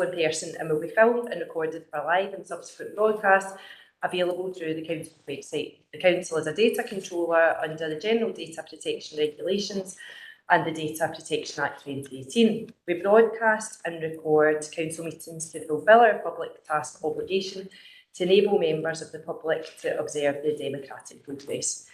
in person and will be filmed and recorded for live and subsequent broadcast available through the Council website. The Council is a data controller under the General Data Protection Regulations and the Data Protection Act 2018. We broadcast and record Council meetings to fulfil our public task obligation to enable members of the public to observe the democratic process.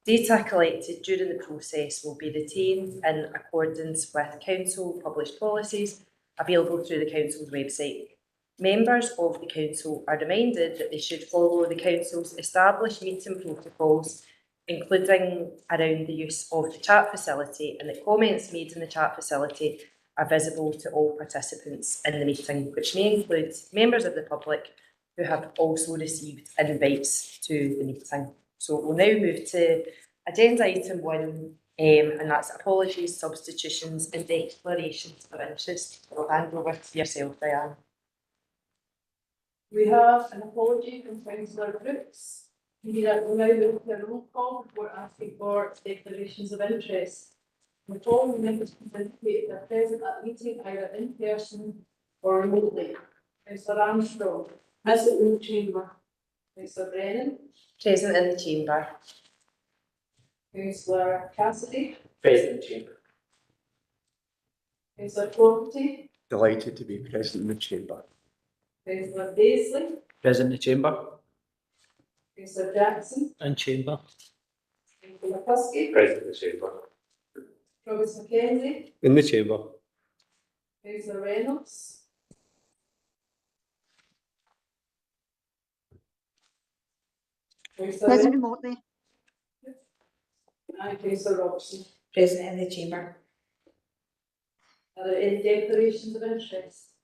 Data collected during the process will be retained in accordance with Council published policies available through the Council's website. Members of the Council are reminded that they should follow the Council's established meeting protocols, including around the use of the chat facility, and that comments made in the chat facility are visible to all participants in the meeting, which may include members of the public who have also received invites to the meeting. So we'll now move to agenda item 1, and that's apologies, substitutions and declarations of interest. I'll hand over to yourself, Diane. We have an apology from Councillor Brooks. We will now move to a roll call before asking for declarations of interest. The following members can indicate they are present at the meeting either in person or remotely. Councillor Armstrong, present in the chamber. Councillor Brennan, Present in the chamber. Councillor Cassidy, Present in the chamber. Councillor Corty, Delighted to be present in the chamber. Councillor Daisley, Present in the chamber. Councillor Jackson, In chamber. Councillor Husky, Present in the chamber. Provost Mackenzie, In the chamber. Councillor Reynolds, Present remotely. and Councillor Robertson. Present in the chamber. Are there any declarations of interest?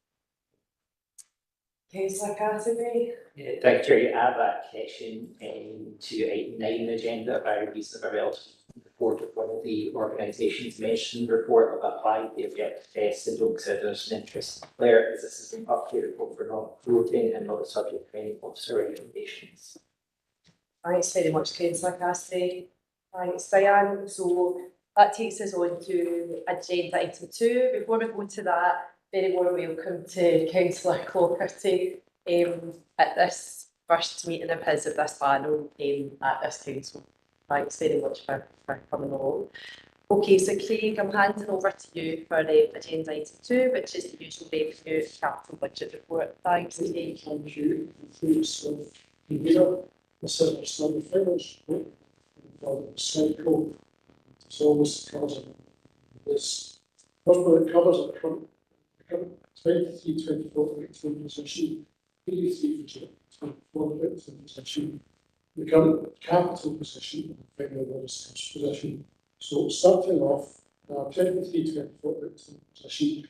Councillor Cassidy. Thank you. I have a connection to item 9 on the agenda by reason of a relative report of one of the organisations mentioned report of applied the objective test and don't consider there's an interest there as this is an update report for non-voting and not subject to any officer recommendations. Thanks very much, Councillor Cassidy. Thanks, Diane. So that takes us on to agenda item 2. Before we go to that, very warm welcome to Councillor Clockerty at this first meeting of his of this panel at this council. Thanks very much for coming along. Okay, so Craig, I'm handing over to you for agenda item 2, which is the usual revenue capital budget report. Thanks, Craig. Thank you. So here, this is our study finish. The cycle. It's always covers this. First of all, it covers a current 23-24 victim position, 83 for 24 victim position, the current capital position, and finally the research position. So starting off, 23-24 victim position,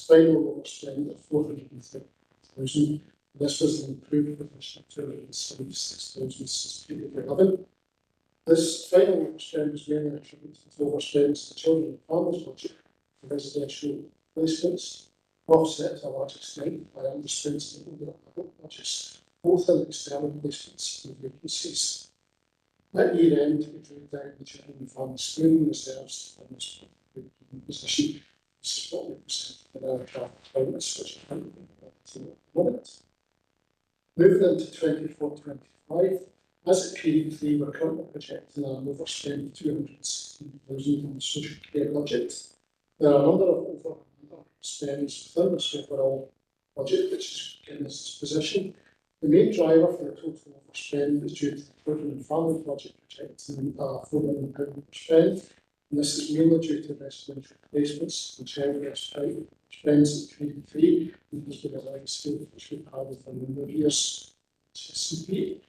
final overspend of 430,000. This was an improved position to 276,000 since 2011. This final overspend was mainly attributed to overspends to children and families budget for residential placements, offset to a large extent by underspends in the other budgets, both in external placements and vacancies. At year end, we drew down the children and family schooling reserves in this position. This is 40% of our capital payments, which I think to the moment. Moving into 24-25, as at period 3, we're currently projecting an overspend of 216,000 in the social care budget. There are a number of overspends within this overall budget, which is getting us this position. The main driver for the total overspend is due to the children and family budget projecting £4 million overspend. And this is mainly due to residential placements and child respite spends at period 3, because we have a legacy which we've had for a number of years. CCP.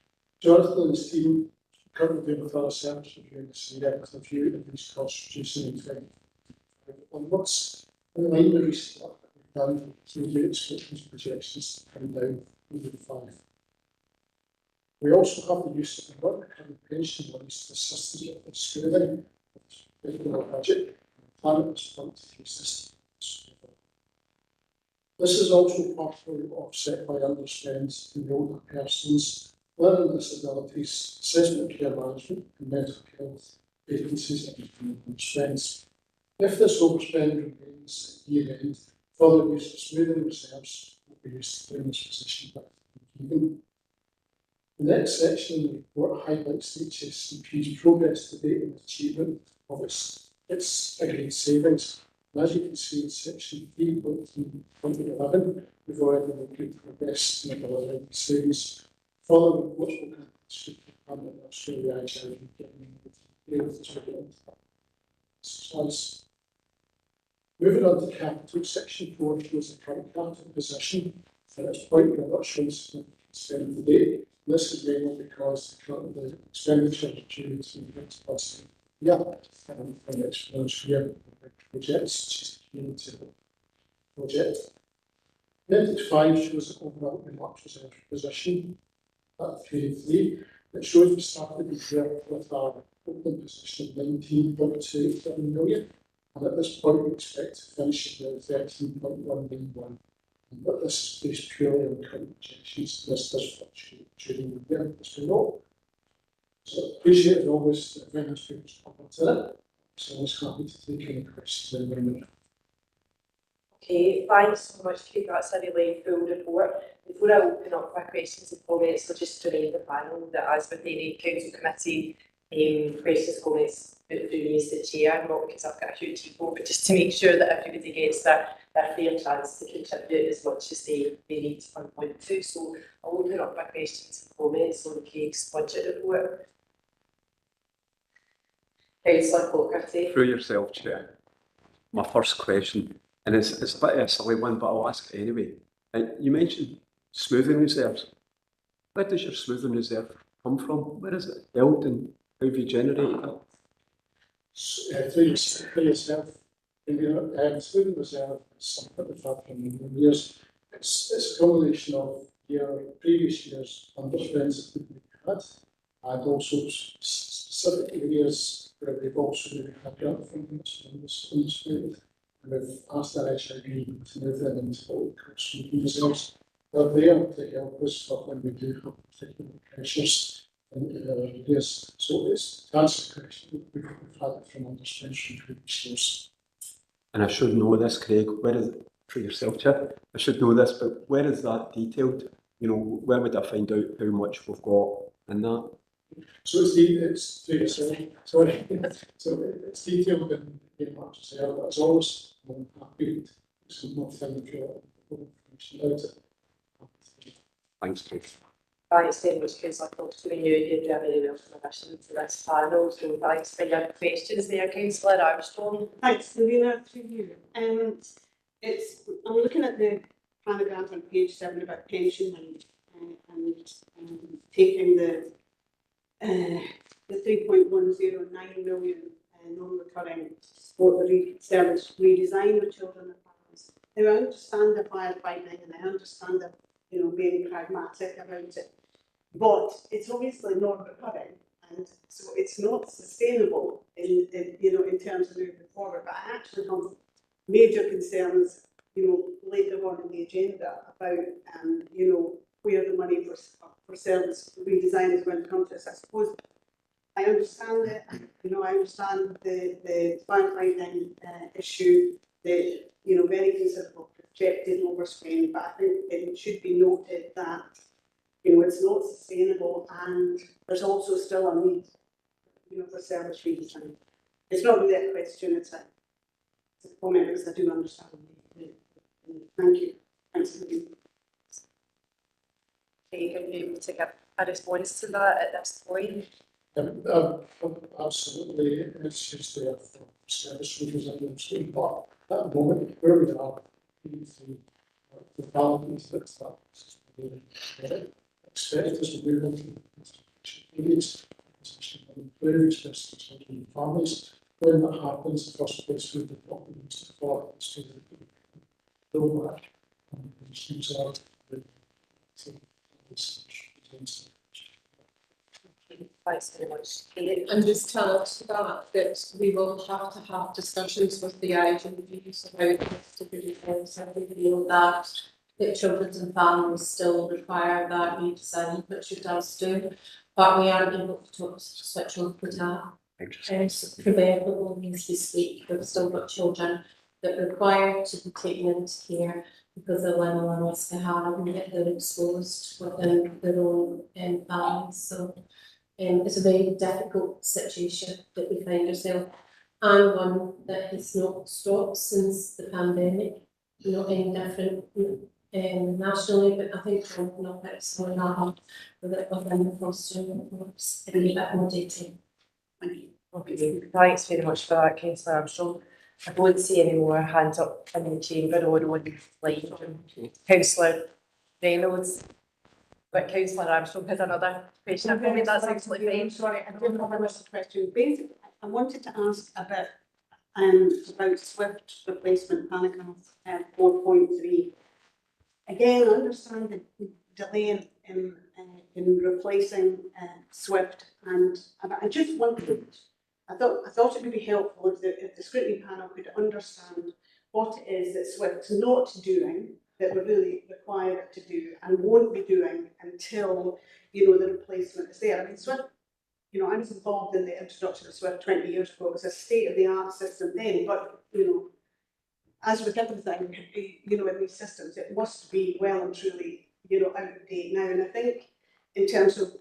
Jonathan and his team currently doing with our service reviewing this year with a view of these costs reducing in 2025 onwards. In line with recent work that we've done, we do expect these projections to come down over the 5. We also have the use of the work and pension monies to assist us with scrutiny of the budget and plan response to the existing. This is also partially offset by underspends in older persons, learning disabilities, assessment care management, and mental health vacancies and overspends. If this overspend remains at year end, further use of smoothing reserves previous in this position. But the next section in the report highlights the HSCP's progress to date in achievement of its agreed savings. And as you can see in section 3.3.11, we've already made good progress in delivering the savings. Further reports will be should come in Australia, actually, moving on to capital, section 4 shows the current capital position. At this point, we're not showing significant spend today. This is mainly because the expenditure due to the next budget. Yeah, and next financial year projects, which is the community project. Appendix 5 shows the overall remarks reserve position at 3.3. It shows we started the year with our open position of 19.27 million, and at this point we expect to finish the 13.191. But this is based purely on current projections. This does fluctuate during the year, as we know. So appreciate as always that finance papers come to that. So I was happy to take any questions in a minute. Okay, thanks so much, Kate. That's a really full report. Before I open up for questions and comments, so just to remind the panel that as with any council committee, questions, comments put through me as the chair, not because I've got a huge ego, but just to make sure that everybody gets their fair chance to contribute as much as they need and want to. So I'll open up for questions and comments on Kate's budget report. Councillor Fogarty. Through yourself, Chair. My first question, and it's a bit of a silly one, but I'll ask it anyway. You mentioned smoothing reserves. Where does your smoothing reserve come from? Where is it built and how have you generated it? For yourself, smoothing reserve is something that we've had for many years. It's a combination of previous years' underspends that we've had, and also specific areas where we've also had grant funding on this smooth. And we've asked our HIB to move them into what we call smoothing reserves. They're there to help us for when we do have particular pressures in our areas. So it's to answer the question, we've had it from underspends from previous years. And I should know this, Craig, where is it, for yourself, Chair? I should know this, but where is that detailed? You know, where would I find out how much we've got in that? So it's detailed in much reserve, but it's always happy to not find information about it. Thanks, Craig. Thanks very much, Councillor Fogarty. We knew you'd be a very welcome addition to this panel, so thanks for your questions there, Councillor Armstrong. Thanks, Selena, to you. I'm looking at the paragraph on page 7 about pension and taking the 3.109 million non-recurring support the service redesign of children and families. Now I understand the firefighting and I understand the being pragmatic about it, but it's obviously not recurring, and so it's not sustainable in terms of moving forward. But I actually have major concerns, later on in the agenda about where the money for service redesign is going to come to us. I suppose I understand it. I understand the firefighting issue, the very considerable projected overspend, but I think it should be noted that it's not sustainable, and there's also still a need for service redesign. It's not really a question; it's a comment, because I do understand. Thank you. Thanks for being. Craig, are you able to give a response to that at this point? Absolutely, it's just there for service redesign, but at the moment where we are, the balance that's expected as we move into periods, very expensive children and families. When that happens, the first place we would probably use the for is to build back and use out Thanks very much, Kate. And just tell us that we will have to have discussions with the IGBs about this to be defence. I feel that children and families still require that redesign, which it does do, but we aren't able to switch off the tap. It's preventable means we speak. We've still got children that require to be taken into care, because they're running a risk of harm if they're exposed within their own families. So it's a very difficult situation that we find ourselves, and one that has not stopped since the pandemic, not any different nationally, but I think John can knock out some of that within the fostering workforce in a bit more detail. Thank you. Okay, thanks very much for that, Councillor Armstrong. I don't see any more hands up in the chamber or online. Councillor Reynolds, but Councillor Armstrong has another question. I think that's absolutely fine. Sorry, I don't have a question. Basically, I wanted to ask about SWIFT replacement Panical 4.3. Again, I understand the delay in replacing SWIFT, and I just wondered. I thought it would be helpful if the scrutiny panel could understand what it is that SWIFT's not doing that we're really required it to do and won't be doing until the replacement is there. I mean, SWIFT. I was involved in the introduction of SWIFT 20 years ago. It was a state-of-the-art system then, but as with everything, in these systems, it must be well and truly, out of date now. And I think in terms of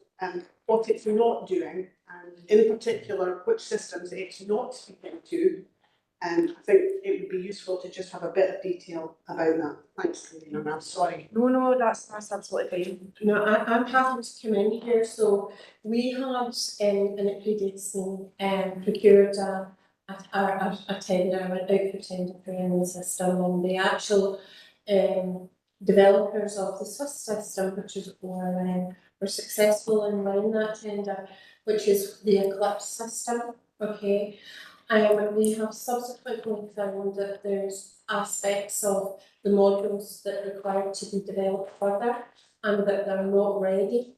what it's not doing, and in particular, which systems it's not speaking to, I think it would be useful to just have a bit of detail about that. Thanks, Lorraine, I'm sorry. No, that's absolutely fine. No, I'm happy to come in here. So we had, and it predates me, procured a tender, I went out for tender for the system, and the actual developers of the Swiss system, which is ORM, were successful in winning that tender, which is the Eclipse system. Okay. We have subsequently found that there's aspects of the modules that are required to be developed further and that they're not ready.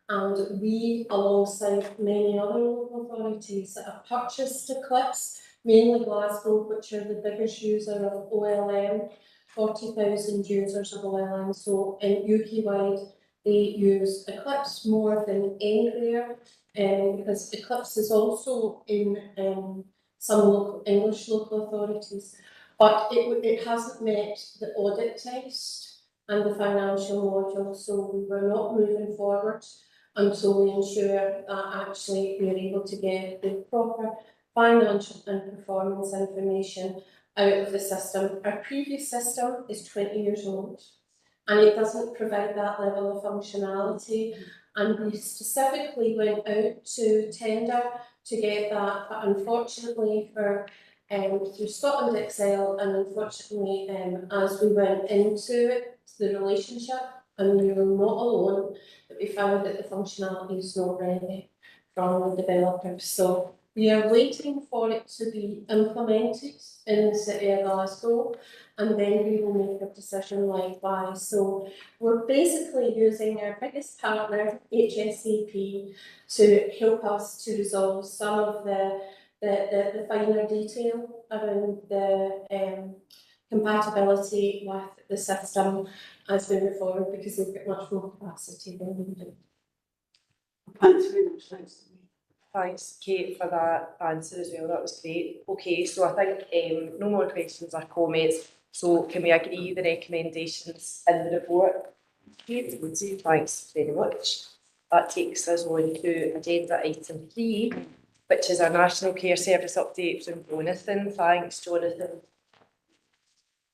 And we, alongside many other local authorities that have purchased Eclipse, mainly Glasgow, which are the biggest user of OLM, 40,000 users of OLM. So in UK-wide, they use Eclipse more than anywhere, because Eclipse is also in some English local authorities, but it hasn't met the audit test and the financial module, so we were not moving forward until we ensure that actually we're able to get the proper financial and performance information out of the system. Our previous system is 20 years old, and it doesn't provide that level of functionality, and we specifically went out to tender to get that, but unfortunately through Scotland Excel, and unfortunately as we went into it, the relationship, and we were not alone, that we found that the functionality is not ready from the developers. So we are waiting for it to be implemented in the city of Glasgow, and then we will make a decision likewise. So we're basically using our biggest partner, HSAP, to help us to resolve some of the finer detail around the compatibility with the system as we move forward, because they've got much more capacity than we do. Thanks very much. Thanks. Thanks, Kate, for that answer as well. That was great. Okay, so I think no more questions or comments. So can we agree the recommendations in the report? Kate, thanks very much. That takes us on to agenda item 3, which is our National Care Service update from Jonathan. Thanks, Jonathan.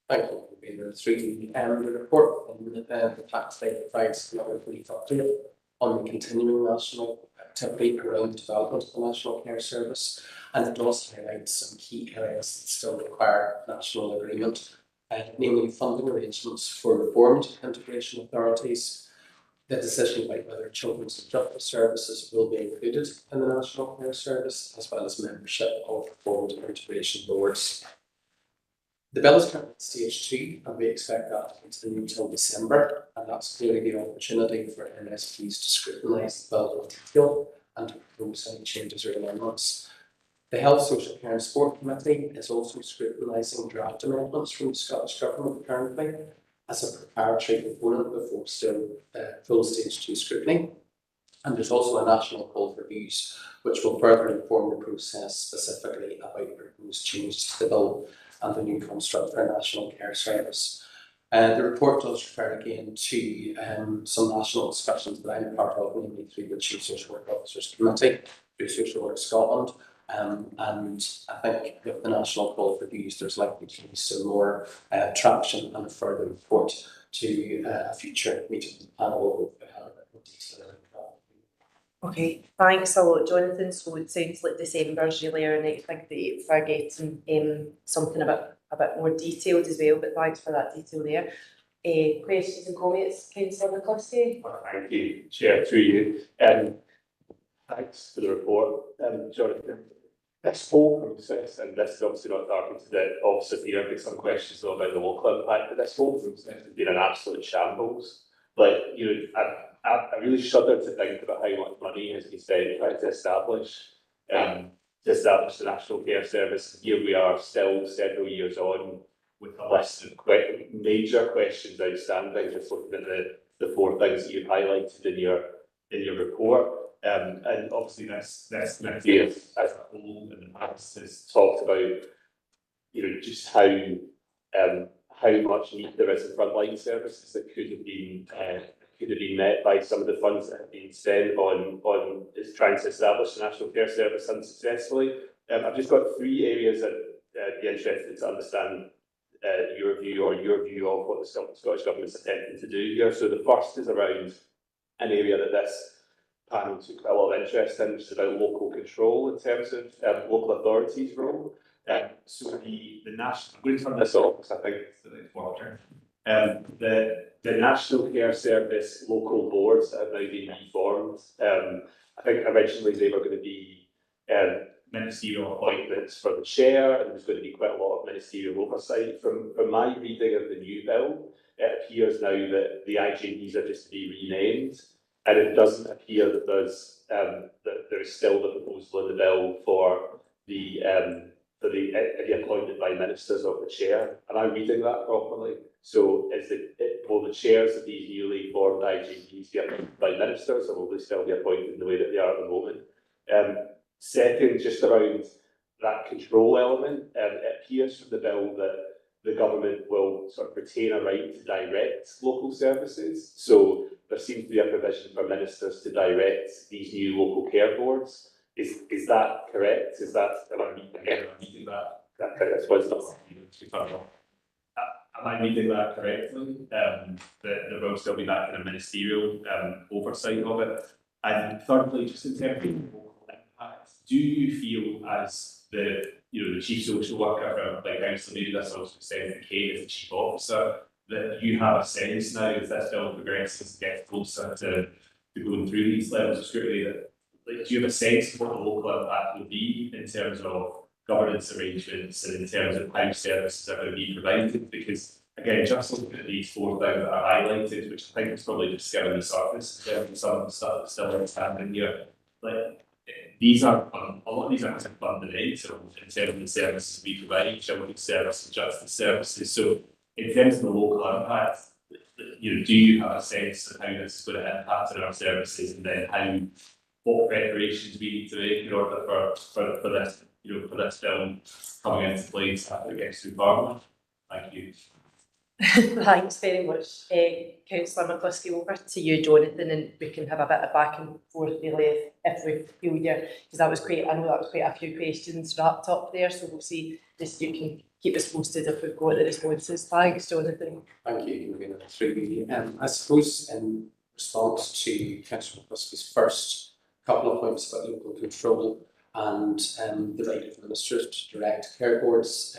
Thank you, Convener 3. The report on the tax rate provides another brief update on the continuing national activity around development of the National Care Service, and it does highlight some key areas that still require national agreement, namely funding arrangements for reformed integration authorities, the decision about whether children's and justice services will be included in the National Care Service, as well as membership of reformed integration boards. The bill is currently at stage 2, and we expect that to continue until December, and that's clearly the opportunity for MSPs to scrutinise the bill in detail and to propose any changes or amendments. The Health, Social Care and Sport Committee is also scrutinising draft amendments from the Scottish Government currently as a preparatory component before still full stage 2 scrutiny. And there's also a national call for views, which will further inform the process specifically about proposed changes to the bill and the new construct for a National Care Service. The report does refer again to some national discussions that I'm part of, namely through the Chief Social Work Officers Committee, through Social Work Scotland, and I think with the national call for reviews, there's likely to be some more traction and a further report to a future meeting of the panel with a bit more detail around that. Okay, thanks a lot, Jonathan. So it sounds like December's really our next big date for getting something a bit more detailed as well, but thanks for that detail there. Questions and comments, Councillor McCluskey? Thank you, Chair, through you. Thanks for the report, Jonathan. This whole process, and this is obviously not talking to the officer here, because some questions though about the local impact, but this whole process has been an absolute shambles. Like, I really shudder to think about how much money has been spent trying to establish the National Care Service. Here we are, still several years on, with a list of major questions outstanding, just looking at the 4 things that you've highlighted in your report. And obviously this committee as a whole in the past has talked about, just how much need there is in frontline services that could have been met by some of the funds that have been spent on trying to establish the National Care Service unsuccessfully. I've just got 3 areas that I'd be interested to understand your view of what the Scottish Government's attempting to do here. So the first is around an area that this panel took quite a lot of interest in, which is about local control in terms of local authorities' role. So the national, I'm going to turn this off because I think it's the next water. The National Care Service local boards that have now been reformed. I think originally they were going to be ministerial appointments for the chair, and there's going to be quite a lot of ministerial oversight. From my reading of the new bill, it appears now that the IGPs are just to be renamed, and it doesn't appear that there's still the proposal in the bill for the appointment by ministers of the chair. Am I reading that properly? So will the chairs of these newly formed IGPs be appointed by ministers, or will they still be appointed in the way that they are at the moment? Second, just around that control element, it appears from the bill that the government will sort of retain a right to direct local services. So there seems to be a provision for ministers to direct these new local care boards. Is that correct? Am I reading that? Am I reading that correctly? That there will still be that kind of ministerial oversight of it. And thirdly, just in terms of local impact, do you feel as the chief social worker for council, maybe that's also saying the Kate as the chief officer, that you have a sense now as this bill progresses and gets closer to going through these levels of scrutiny, that do you have a sense of what the local impact will be in terms of governance arrangements and in terms of how services are going to be provided? Because again, just looking at these 4 things that are highlighted, which I think is probably just skimming the surface in terms of some of the stuff that's still outstanding here, a lot of these are fundamental in terms of the services we provide, children's services and justice services. So in terms of the local impact, do you have a sense of how this is going to impact on our services, and then what preparations we need to make in order for this for this bill coming into place after it gets through Parliament? Thank you. Thanks very much, Councillor McCluskey. Over to you, Jonathan, and we can have a bit of back and forth really if we feel because I know that was quite a few questions wrapped up there, so we'll see, just you can keep us posted if we've got the responses. Thanks, Jonathan. Thank you. I suppose in response to Councillor McCluskey's first couple of points about local control and the right of ministers to direct care boards,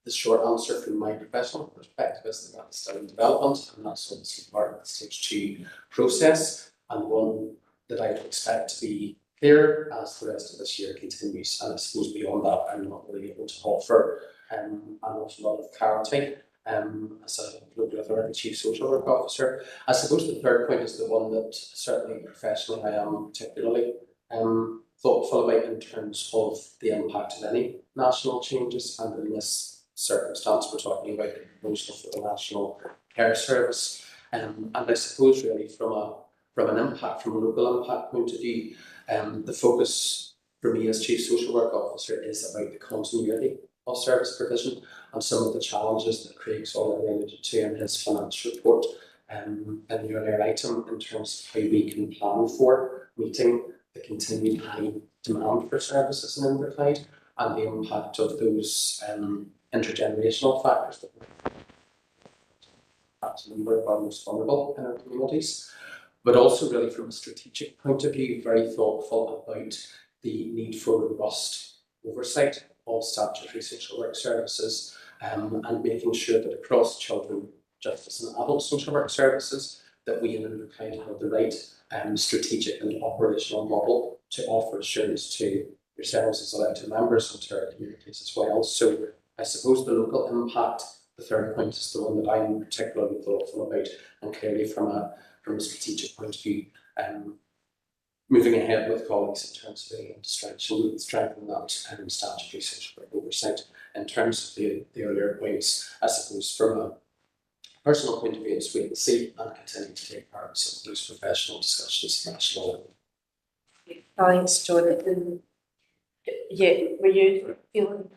the short answer from my professional perspective is that that's still in development, and that's obviously part of the stage 2 process, and one that I would expect to be clear as the rest of this year continues. And I suppose beyond that, I'm not really able to offer an awful lot of clarity as a local authority chief social work officer. I suppose the third point is the one that certainly professionally I am particularly thoughtful about in terms of the impact of any national changes, and in this circumstance we're talking about the proposal for the National Care Service. And I suppose really from a local impact point of view, the focus for me as Chief Social Work Officer is about the continuity of service provision and some of the challenges that Craig's already alluded to in his finance report in the earlier item in terms of how we can plan for meeting the continued high demand for services in Inverclyde and the impact of those intergenerational factors that impact a number of our most vulnerable in our communities, but also really from a strategic point of view, very thoughtful about the need for robust oversight of statutory social work services and making sure that across children, justice and adult social work services, that we in Inverclyde have the right strategic and operational model to offer assurance to yourselves as elected members and to our communities as well. So I suppose the local impact, the third point, is the one that I'm particularly thoughtful about, and clearly from a strategic point of view, moving ahead with colleagues in terms of being able to strengthen that statutory social work oversight. In terms of the earlier points, I suppose from a personal point of view, it's wait and see and continue to take part in some of those professional discussions at national level. Thanks, Jonathan. Yeah, were you feeling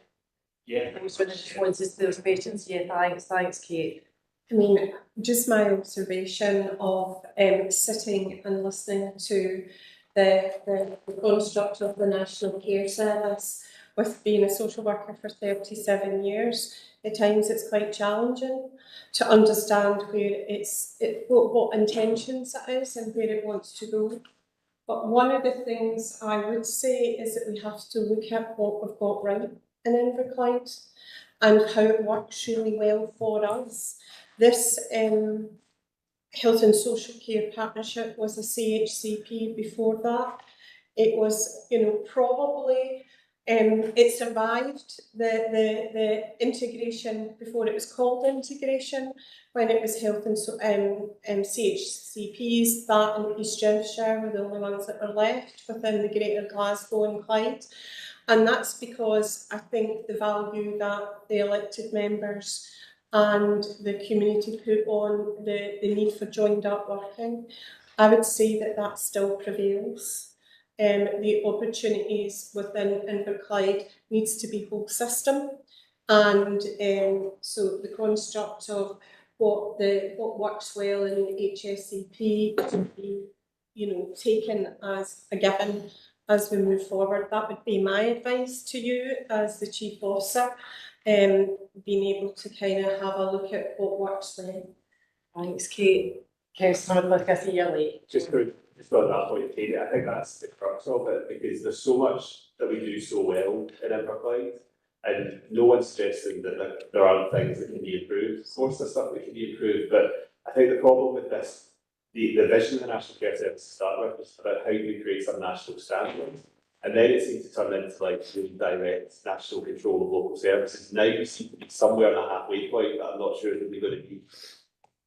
Yeah. those were the responses to those questions? Yeah, thanks, Kate. I mean, just my observation of sitting and listening to the construct of the National Care Service, with being a social worker for 37 years, at times it's quite challenging to understand where what intentions it is and where it wants to go. But one of the things I would say is that we have to look at what we've got right in Inverclyde and how it works really well for us. This Health and Social Care Partnership was a CHCP before that. It was, probably, it survived the integration before it was called integration, when it was Health and CHCPs. That and East Yorkshire were the only ones that were left within the Greater Glasgow and Clyde. And that's because I think the value that the elected members and the community put on the need for joined up working, I would say that still prevails. The opportunities within Inverclyde needs to be whole system, and so the construct of what works well in HSCP can be, taken as a given as we move forward. That would be my advice to you as the Chief Officer, being able to kind of have a look at what works well. Thanks, Kate. Councillor McClisk, I see you're late. Just on that point, Kate, I think that's the crux of it, because there's so much that we do so well in Inverclyde, and no one's stressing that there aren't things that can be improved. Of course, there's stuff that can be improved, but I think the problem with this, the vision of the National Care Service to start with was about how do we create some national standards, and then it seems to turn into like really direct national control of local services. Now we seem to be somewhere in a halfway point that I'm not sure that we're going to be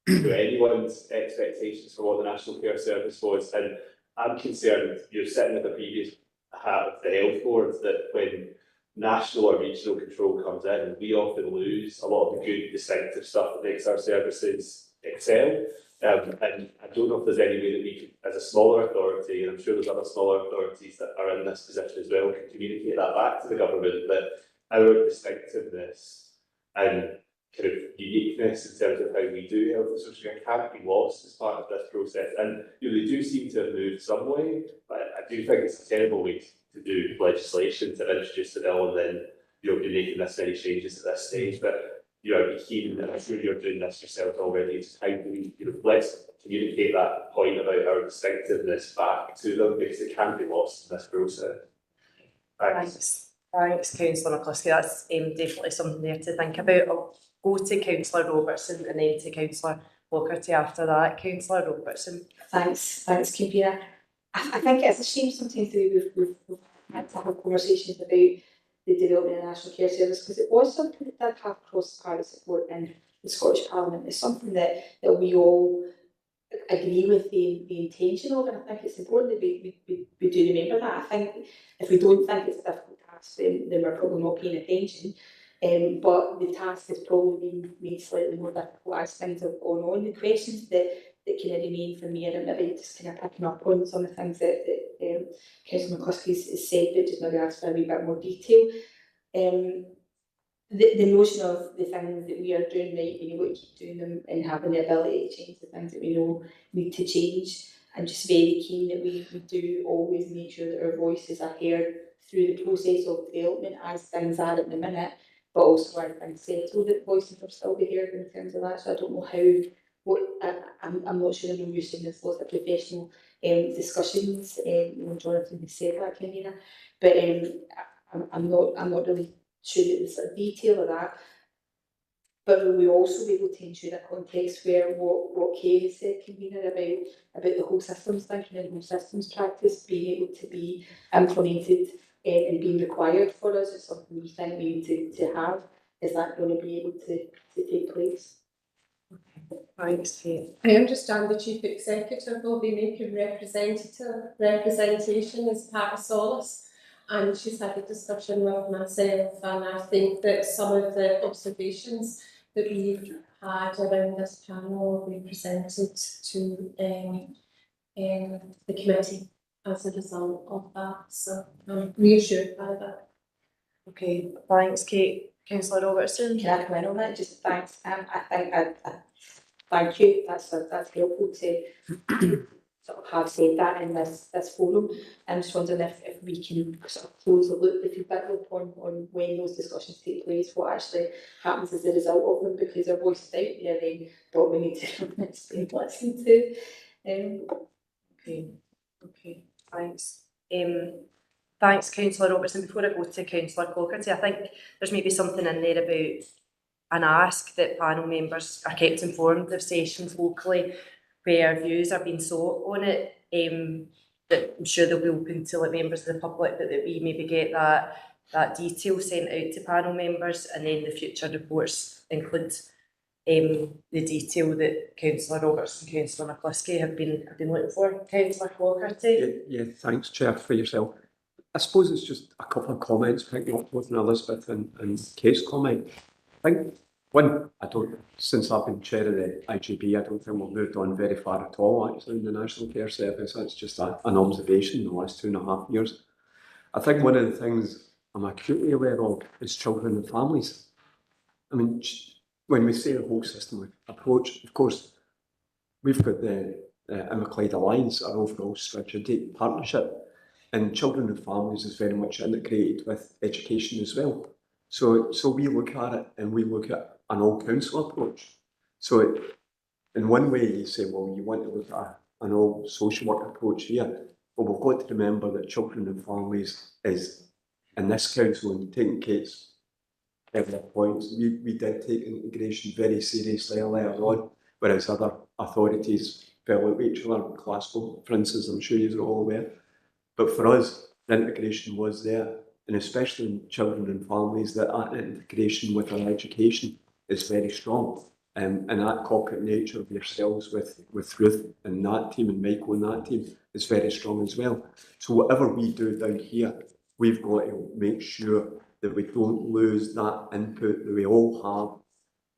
to anyone's expectations for what the National Care Service was. And I'm concerned, you're sitting with the previous hat of the health board, that when national or regional control comes in, we often lose a lot of the good distinctive stuff that makes our services excel. And I don't know if there's any way that we can, as a smaller authority, and I'm sure there's other smaller authorities that are in this position as well, can communicate that back to the government, that our distinctiveness and kind of uniqueness in terms of how we do health and social care can't be lost as part of this process. And they do seem to have moved some way, but I do think it's a terrible way to do legislation, to introduce the bill and then be making this many changes at this stage. But I'd be keen, and I'm sure you're doing this yourself already, just how do we let's communicate that point about our distinctiveness back to them, because it can't be lost in this process. Thanks. Thanks, Councillor McCluskey. That's definitely something there to think about. I'll go to Councillor Robertson and then to Councillor Flaherty after that. Councillor Robertson. Thanks, Kipia. I think it's a shame sometimes that we've had to have conversations about the development of the National Care Service, because it was something that did have cross-party support in the Scottish Parliament. It's something that we all agree with the intention of, and I think it's important that we do remember that. I think if we don't think it's a difficult task, then we're probably not paying attention. But the task has probably been made slightly more difficult as things have gone on. The questions that kind of remain for me, and maybe just kind of picking up on some of the things that Councillor McCluskey has said, but just maybe ask for a wee bit more detail. the notion of the things that we are doing right, being able to keep doing them and having the ability to change the things that we know need to change. I'm just very keen that we do always make sure that our voices are heard through the process of development as things are at the minute, but also as things settle, that voices will still be heard in terms of that. So I don't know how, I'm not sure I know you're saying there's lots of professional discussions, Jonathan has said that, Camina, but I'm not really sure that the sort of detail of that. But will we also be able to ensure a context where what Kay has said, Convener, about the whole systems thinking and whole systems practice being able to be implemented and being required for us is something we think we need to have? Is that going to be able to take place? Thanks, Kate. I understand the Chief Executive will be making representation as part of Solace, and she's had a discussion with myself, and I think that some of the observations that we've had around this panel will be presented to the committee as a result of that. So I'm reassured by that. Okay, thanks, Kate. Councillor Robertson. Can I come in on that? Just thanks. I think thank you. That's helpful to sort of have said that in this forum. I'm just wondering if we can sort of close the loop, if you pick up on when those discussions take place, what actually happens as a result of them, because our voice is out there, then what we need to listen to. Okay, thanks. Thanks, Councillor Robertson. Before I go to Councillor Clougherty, I think there's maybe something in there about an ask that panel members are kept informed of sessions locally where views are being sought on it. That I'm sure they'll be open to members of the public, but that we maybe get that detail sent out to panel members, and then the future reports include the detail that Councillor Roberts and Councillor McCluskey have been looking for. Councillor Clougherty. Yeah, thanks, Chair, for yourself. I suppose it's just a couple of comments picking up both on Elizabeth and Kate's comment. I think, one, since I've been chair of the IGB, I don't think we've moved on very far at all, actually, in the National Care Service. That's just an observation in the last 2.5 years. I think one of the things I'm acutely aware of is children and families. I mean, when we say the whole system approach, of course, we've got the Inverclyde Alliance, our overall strategic partnership, and children and families is very much integrated with education as well. So we look at it, and we look at an all-council approach. So in one way you say, well, you want to look at an all social work approach here, but we've got to remember that children and families is, in this council, and taking Kate's earlier points, we did take integration very seriously earlier on, whereas other authorities fell out with each other. Glasgow, for instance, I'm sure you're all aware. But for us, the integration was there, and especially in children and families, that integration with our education is very strong. And that corporate nature of yourselves with Ruth and that team and Michael and that team is very strong as well. So whatever we do down here, we've got to make sure that we don't lose that input that we all have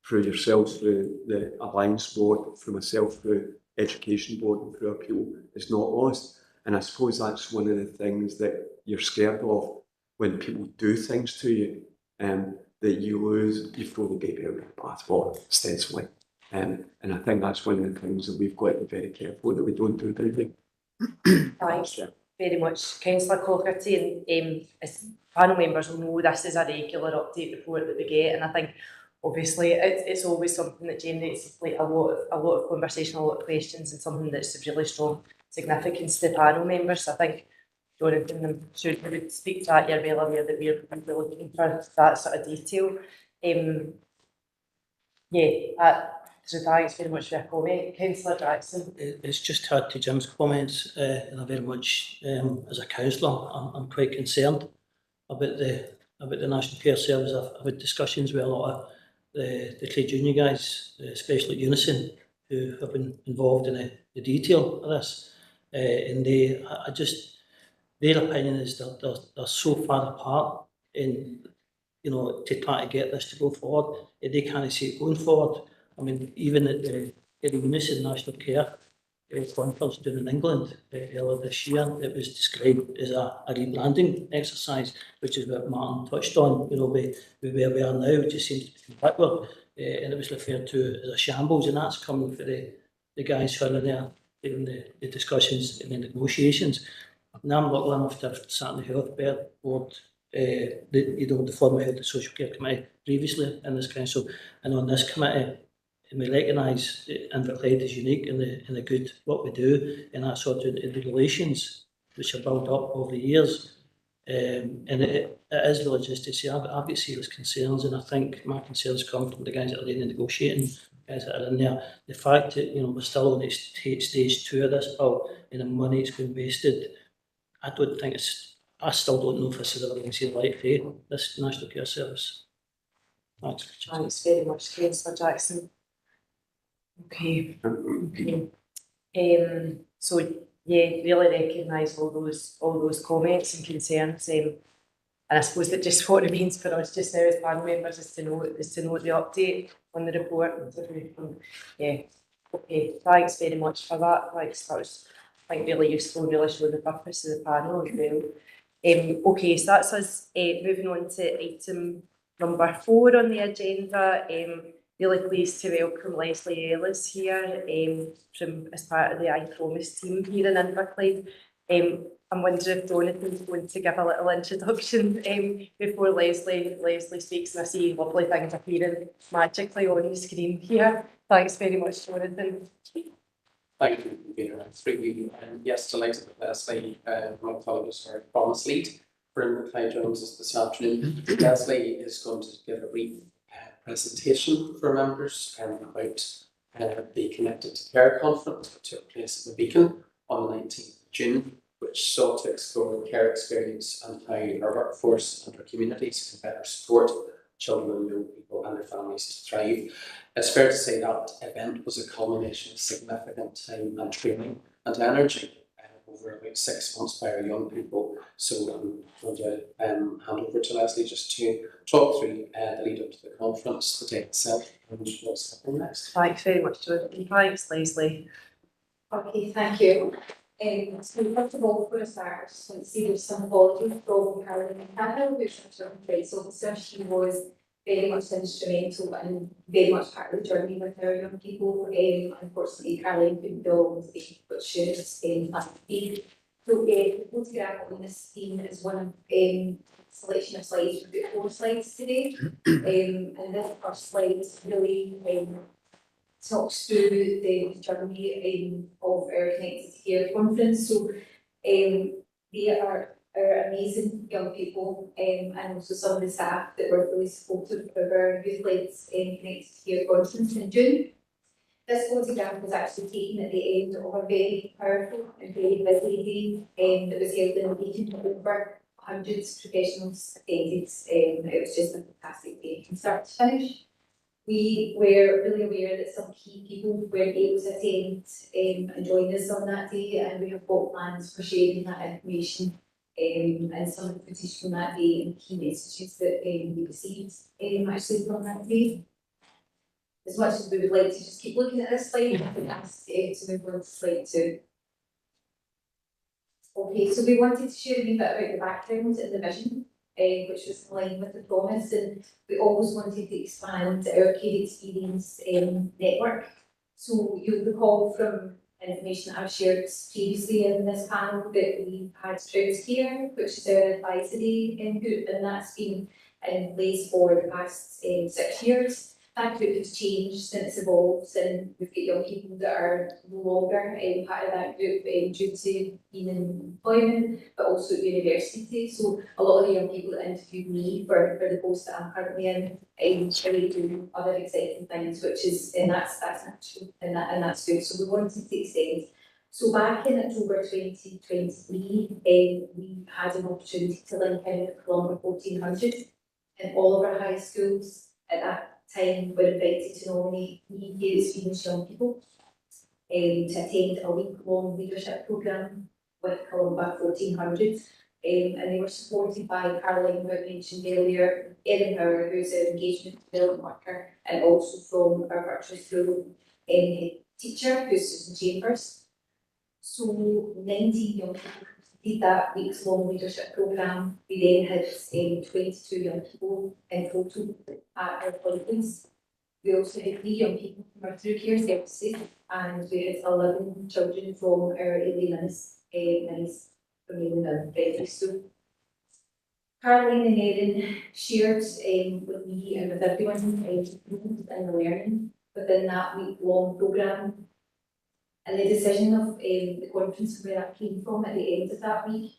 through yourselves, through the Alliance Board, through myself, through Education Board, and through our people. It's not lost. And I suppose that's one of the things that you're scared of when people do things to you, that you throw the baby out with the bathwater, ostensibly. And I think that's one of the things that we've got to be very careful that we don't do anything. Thanks very much, Councillor Clougherty. And as panel members will know, this is a regular update report that we get, and I think obviously it's always something that generates like a lot of conversation, a lot of questions, and something that's of really strong significance to panel members. So I think, Jonathan, I'm sure you would speak to that. You're well aware that we're looking for that sort of detail. So thanks very much for your comment. Councillor Jackson. It's just to add to Jim's comments, and I very much, as a councillor, I'm quite concerned about the National Care Service. I've had discussions with a lot of the trade union guys, especially at Unison, who have been involved in the detail of this. And their opinion is that they're so far apart in, to try to get this to go forward. They can't see it going forward. I mean, even at the Unison National Care conference down in England earlier this year. It was described as a rebranding exercise, which is what Martin touched on, you know, with where we are now, which just seems to be backward, and it was referred to as a shambles, and that's coming for the guys who are in there in the discussions and the negotiations. Now I'm lucky enough to have sat on the health board, the former health and social care committee previously in this council, and on this committee, and we recognise Inverclyde is unique in the good what we do, and that sort of the relations which are built up over the years. And it is really just to say I've got serious concerns, and I think my concerns come from the guys that are in the negotiating, guys that are in there. The fact that, you know, we're still on stage 2 of this bill and the money that's been wasted, I don't think I still don't know if this is ever going to see the light of day, this National Care Service. Thanks. Thanks very much, Councillor Jackson. Okay. So yeah, really recognise all those comments and concerns. And I suppose that just what remains for us just now as panel members is to know the update on the report. Yeah. Okay. Thanks very much for that. Thanks. That was, I think, really useful and really showed the purpose of the panel as well. Okay, so that's us moving on to item number 4 on the agenda. Really pleased to welcome Leslie Ellis here from as part of the I Promise team here in Inverclyde. I'm wondering if Jonathan's going to give a little introduction before Leslie speaks, and I see lovely things appearing magically on the screen here. Thanks very much, Jonathan. Thank you, Peter. It's really, and yes, delighted with Leslie, my fellows are Promise Lead for Inverclyde Jones this afternoon. Leslie is going to give a brief presentation for members about the Connected to Care conference that took place at the Beacon on the 19th of June, which sought to explore the care experience and how our workforce and our communities can better support children and young people and their families to thrive. It's fair to say that event was a culmination of significant time and training and energy over about 6 months by our young people. So I'm going to hand over to Leslie just to talk through the lead up to the conference, the day itself, and what's happening next. Thanks very much, Jonathan. Thanks, Leslie. Okay, thank you. So first of all, before I start, I just want to say there's some apologies from Caroline Cahill, which I'm sure rights officer. She was very much instrumental and very much part of the journey with our young people. Unfortunately, Caroline couldn't be on the stage, but she is happy to be. So the photograph on this screen is one of selection of slides. We've got 4 slides today, and this first slide really talks through the journey of our Connected Care conference. So they are our amazing young people and also some of the staff that were really supportive of our youth-led Connected Care conference in June. This photograph was actually taken at the end of a very powerful and very busy day that was held in the Beacon. Over 100 professionals attended. It was just a fantastic day from start to finish. We were really aware that some key people weren't able to attend and join us on that day, and we have got plans for sharing that information and some of the footage from that day and key messages that we received actually from that day. As much as we would like to just keep looking at this slide, I think that's to move on to slide 2. Okay, so we wanted to share a wee bit about the background and the vision, which was in line with the promise, and we always wanted to expand our care experience network. So you'll recall from information I've shared previously in this panel that we had Sprouts Care, which is our advisory group, and that's been in place for the past 6 years. That group has changed and it's evolved, and we've got young people that are no longer part of that group due to being in employment, but also at university. So a lot of the young people that interviewed me for the post that I'm currently in really do other exciting things, which is, and that's natural and that's good. So we wanted to extend. So back in October 2023, we had an opportunity to link in with Columbia 1400 in all of our high schools. At that time, we're invited to nominate care experienced young people to attend a week-long leadership programme with Columbia 1400. And they were supported by Caroline, who I mentioned earlier, Erin Power, who's an engagement development worker, and also from our virtual school teacher, who's Susan Chambers. So 19 young people completed that weeks-long leadership programme. We then had 22 young people in total at our conference. We also had 3 young people from our through care services, and we had 11 children from our early minis from the primary school. Caroline and Erin shared with me and with everyone improvement in the learning within that week-long programme. And the decision of the conference where that came from at the end of that week,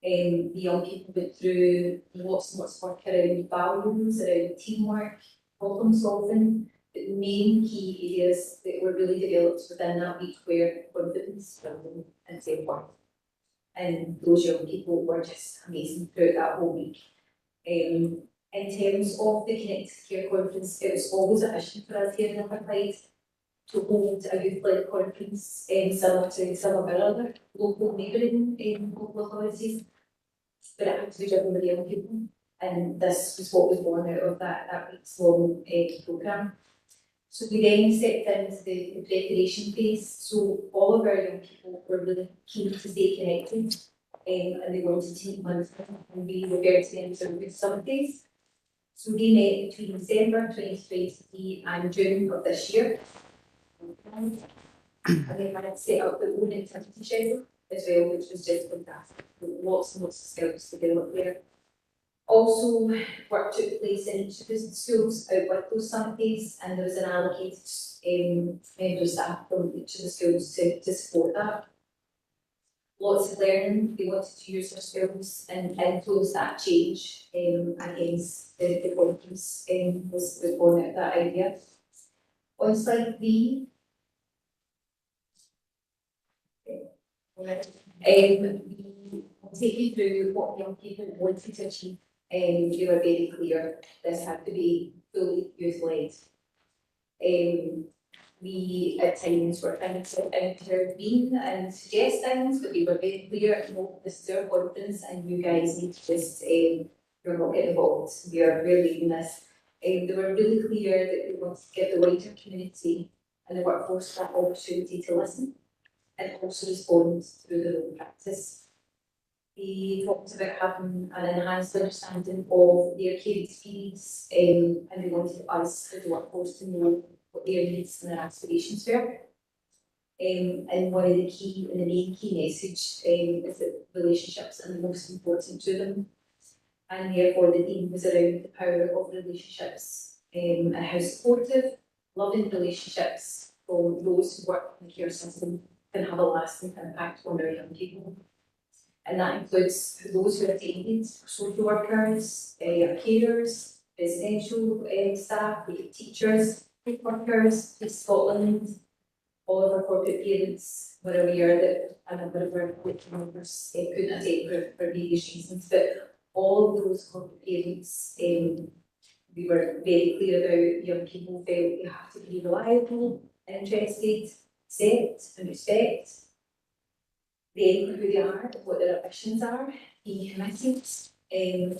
the young people went through lots and lots of work around values, around teamwork, problem solving. But the main key areas that were really developed within that week were confidence building and self-worth. And those young people were just amazing throughout that whole week. In terms of the Connected Care Conference, it was always a mission for us here in Inverclyde to hold a youth-led conference similar to some of our other local neighbouring local authorities, but it had to be driven by the young people, and this was what was born out of that weeks-long programme. So we then stepped into the preparation phase, so all of our young people were really keen to stay connected, and they wanted to meet monthly, and we referred to them as our good Sundays. So we met between December 2023 and June of this year. And they had set up their own activity schedule as well, which was just fantastic. Lots and lots of skills to develop there. Also, work took place in each of the schools out with those Sundays, and there was an allocated member of staff from each of the schools to support that. Lots of learning, they wanted to use their skills and influence that change, and hence the conference was born out of that idea. On slide 3, we take you through what young people wanted to achieve, and they were very clear this had to be fully youth-led. We at times were trying to intervene and suggest things, but we were very clear, no, this is our conference and you guys need to just, you're not getting involved, we are really leading this. They were really clear that we wanted to give the wider community and the workforce that opportunity to listen and also respond through their own practice. We talked about having an enhanced understanding of their care experience, and they wanted us as the workforce to know what their needs and their aspirations were. And one of the key and the main key message is that relationships are the most important to them. And therefore the theme was around the power of relationships and how supportive, loving relationships from those who work in the care system can have a lasting impact on our young people. And that includes those who are attended, social workers, carers, residential staff, teachers, workers, Police Scotland, all of our corporate parents were aware that a number of our corporate members couldn't attend for various reasons, but all of those corporate parents, we were very clear about young people felt they have to be reliable, interested, accept and respect. They know who they are, what their ambitions are, being committed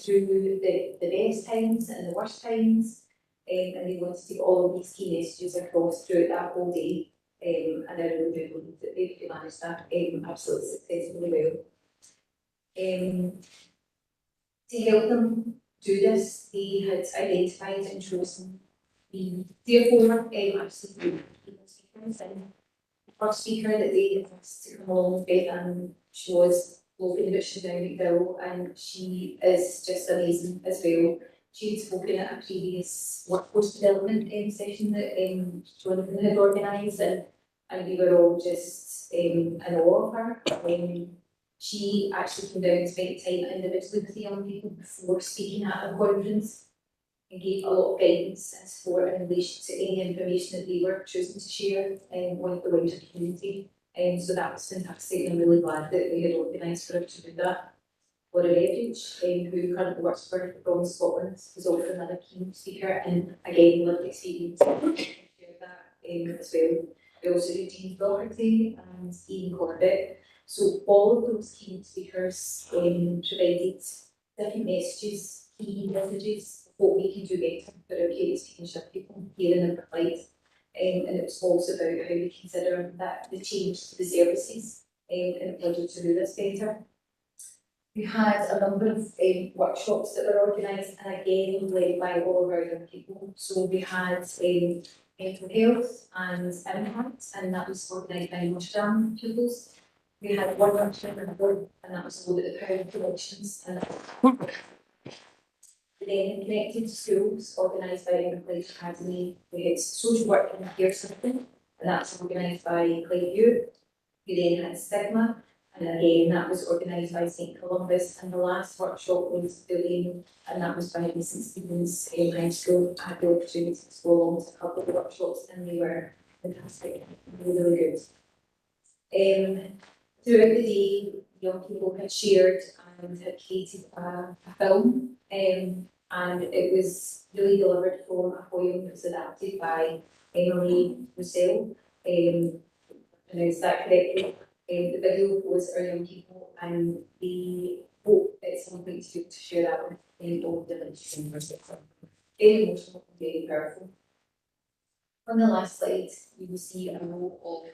through the best times and the worst times, and they want to take all of these key messages across throughout that whole day, and I really do believe that they've managed that absolutely successfully well. To help them do this, they had identified and chosen the therefore absolutely speakers, and first speaker that they asked to come along with, she was local but she's now McDowell, and she is just amazing as well. She had spoken at a previous workforce development session that Jonathan had organised, and we were all just in awe of her. She actually came down and spent time individually with the young people before speaking at the conference, and gave a lot of guidance and support in relation to any information that they were choosing to share with the wider community. So that was fantastic, and I'm really glad that they had organised for her to do that. Laura Edridge, who currently works for Scotland, was also another key speaker, and again, lived experience shared that as well. We also had Jean Doherty and Ian Corbett. So all of those key speakers provided different messages, key messages, what we can do better for our care experience people here in Inverclyde. And it was also about how we consider that the change to the services in order to do this better. We had a number of workshops that were organised, and again led by all of our young people. So we had mental health and impact, and that was organised by Amsterdam pupils. We had one workshop in the board, and that was all about the power of connections. And then Connected to Schools, organised by English Academy. We had social work and peer support, and that's organised by Clay Youth. We then had Stigma, and again that was organised by St Columbus. And the last workshop was Billion, and that was by the St Stephen's High School. I had the opportunity to go along to a couple of workshops, and they were fantastic, really good. Throughout the day, young people had shared and had created a film, and it was really delivered from a poem that was adapted by Emily Russell. Pronounced that correctly. The video was our young people, and we hope at some point to share that with all the village members. Very emotional, very powerful. On the last slide, you will see a row of.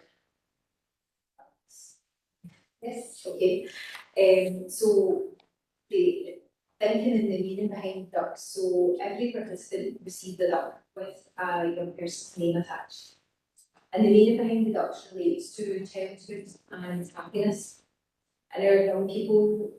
Yes, okay. So the thinking and the meaning behind ducks. So every participant received a duck with a young person's name attached. And the meaning behind the ducks relates to childhood and happiness. And our young people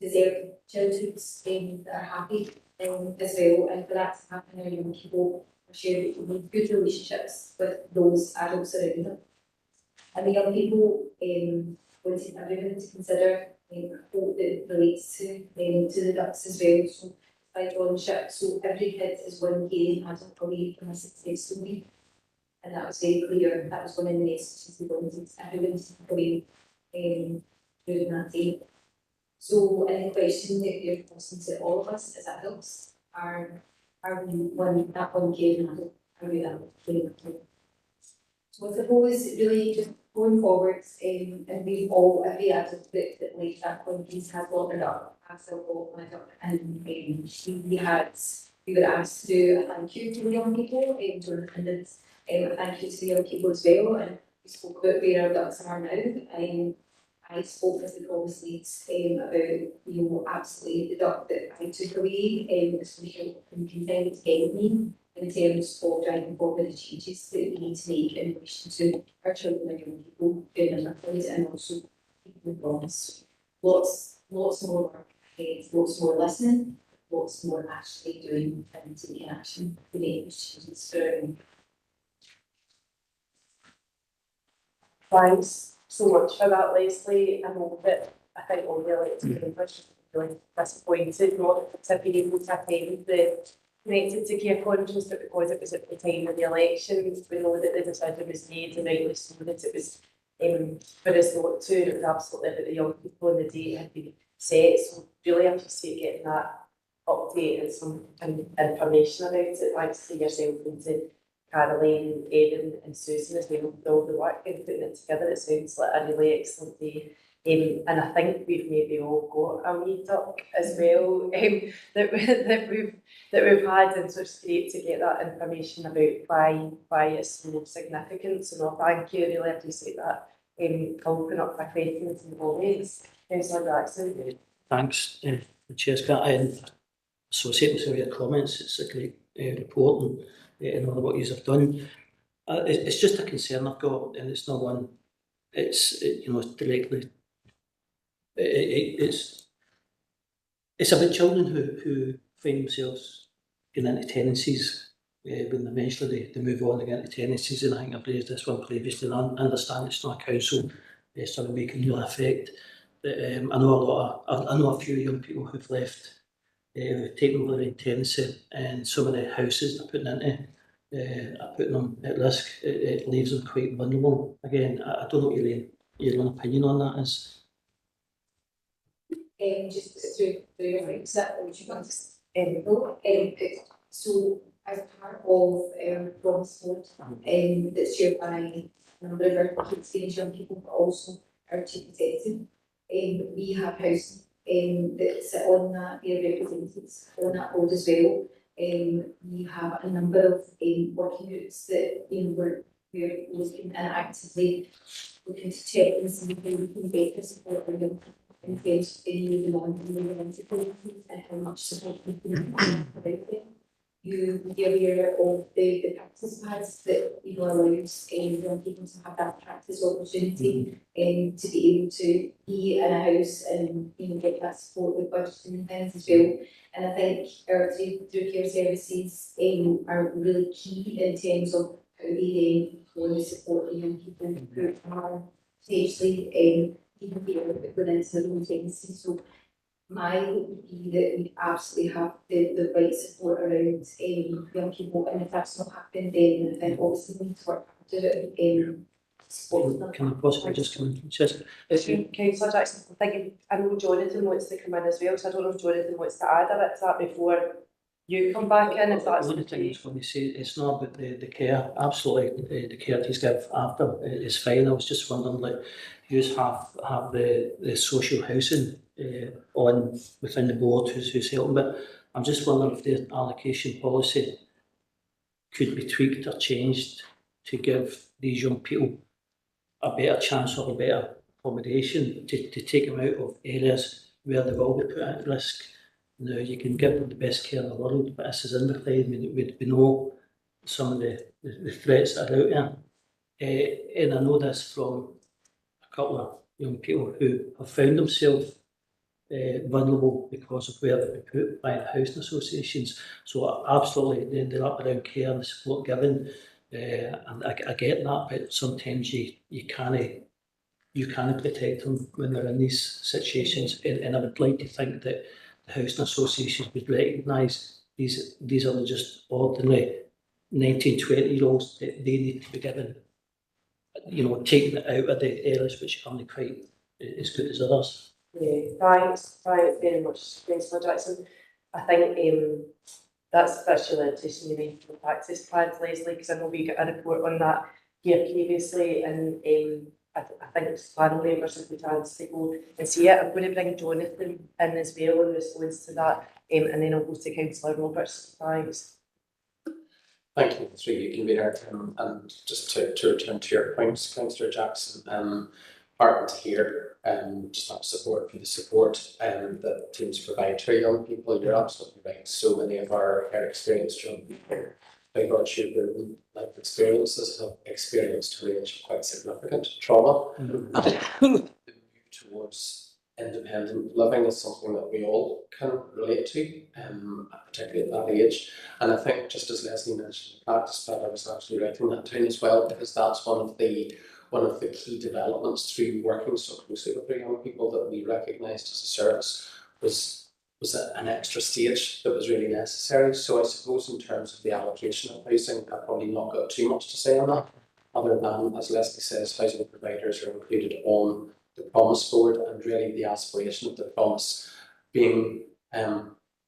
deserve childhoods that are happy as well. And for that to happen, our young people are shared that we need good relationships with those adults around them. And the young people wanted everyone to consider a quote that relates to the ducks as well. So by John Shipp, so every kid is one caring adult away from a success story. And that was very clear. That was one of the messages we wanted everyone to take away during that day. So, and the question that you're posing to all of us as adults are we one caring adult? Are we that caring adult? So I suppose really just going forwards, and we've all, every adult that like that point piece has watered up, has watered up, and we were asked to do a thank you to the young people, to our attendants, a thank you to the young people as well, and we spoke about where our ducks are now. I spoke as the promise leads about, absolutely the duck that I took away, is really helped and continued to guide me in terms of driving forward the changes that we need to make in relation to our children and young people during their families, and also people with promise. Lots more work ahead, lots more listening, lots more actually doing and taking action to make these changes for our young people. Thanks so much for that, Leslie. I know that I think all the elected members are really disappointed not to be able to attend the Connected to Care conference, but because it was at the time of the elections, we know that the decision was made, and rightly so that it was for us not to. It was absolutely about the young people, and the date had been set. So really appreciate getting that update and some information about it. Thanks to yourself and to Caroline, Erin and Susan as well for all the work and putting it together. It sounds like a really excellent day. And I think we've maybe all got a wee duck as well that we've had, and so it's great to get that information about why it's so significant. So no, thank you, really appreciate that. I'll open up for questions and comments. Councillor Jackson. Thanks, the Chair's got and associate myself with your comments. It's a great report and all what you have done. It's just a concern I've got, and it's not one. It's directly. It's about children who find themselves getting into tenancies when eventually they move on to get into tenancies, and I think I've raised this one previously, and I understand it's not a council sort of making real effect. But, I know a few young people who've left, who've taken over in tenancy, and some of the houses they're putting into are putting them at risk. It leaves them quite vulnerable. Again, I don't know what your own opinion on that is. Just through your rights, that what you want so as part of Promise Board, that's shared by a number of our experienced young people, but also our chief executive, we have housing that sit on that, we are represented on that board as well. We have a number of working groups that we we're looking and actively looking to check and see how we can better support our young people in terms of any moving on from university and how much support we can provide them. You be aware of the practice pads that allows young people to have that practice opportunity and to be able to be in a house and get that support with budgeting and things as well. And I think our through care services are really key in terms of how they then support the young people who are potentially even here within their own pregnancy. So my hope would be that we absolutely have the right support around young people, and if that's not happened, then obviously we need to work harder at supporting them. Can I possibly just come in? Just, Councillor Jackson, I'm thinking, I know Jonathan wants to come in as well, so I don't know if Jonathan wants to add a bit to that before you come back in, if that's one of the things when you say it's not about the care, absolutely the care he's give after is fine. I was just wondering, like, you have the social housing on within the board who's helping, but I'm just wondering if the allocation policy could be tweaked or changed to give these young people a better chance of a better accommodation, to take them out of areas where they will be put at risk. Now, you can give them the best care in the world, but this is Inverclyde. We know some of the threats that are out there. And I know this from a couple of young people who have found themselves vulnerable because of where they've been put by the housing associations. So absolutely, they're up around care and the support given. And I get that, but sometimes you can't protect them when they're in these situations. And I would like to think that the housing associations would recognise these are just ordinary 19, 20-year-olds that they need to be given, taking it out of the areas which aren't quite as good as others. Yeah, thanks very much, Councillor Jackson. I think that's really interesting you mentioned the practice plans, Leslie, because I know we got a report on that here previously, and I think it's family members if we chance to go and see it. I'm going to bring Jonathan in as well in response to that, and then I'll go to Councillor Roberts. Thanks. Thank you, through you, Convener. And just to return to your points, Councillor Jackson, heartened to hear just that support for the support that teams provide to young people. You're absolutely right. So many of our experienced young people, by virtue of their own life experiences, have experienced a range of quite significant trauma. And the move towards independent living is something that we all can relate to, particularly at that age. And I think, just as Leslie mentioned, the practice that I was actually writing that down as well, because that's one of the key developments through working so closely with our young people that we recognised as a service was an extra stage that was really necessary. So I suppose in terms of the allocation of housing, I've probably not got too much to say on that, other than, as Leslie says, housing providers are included on the promise board, and really the aspiration of the promise being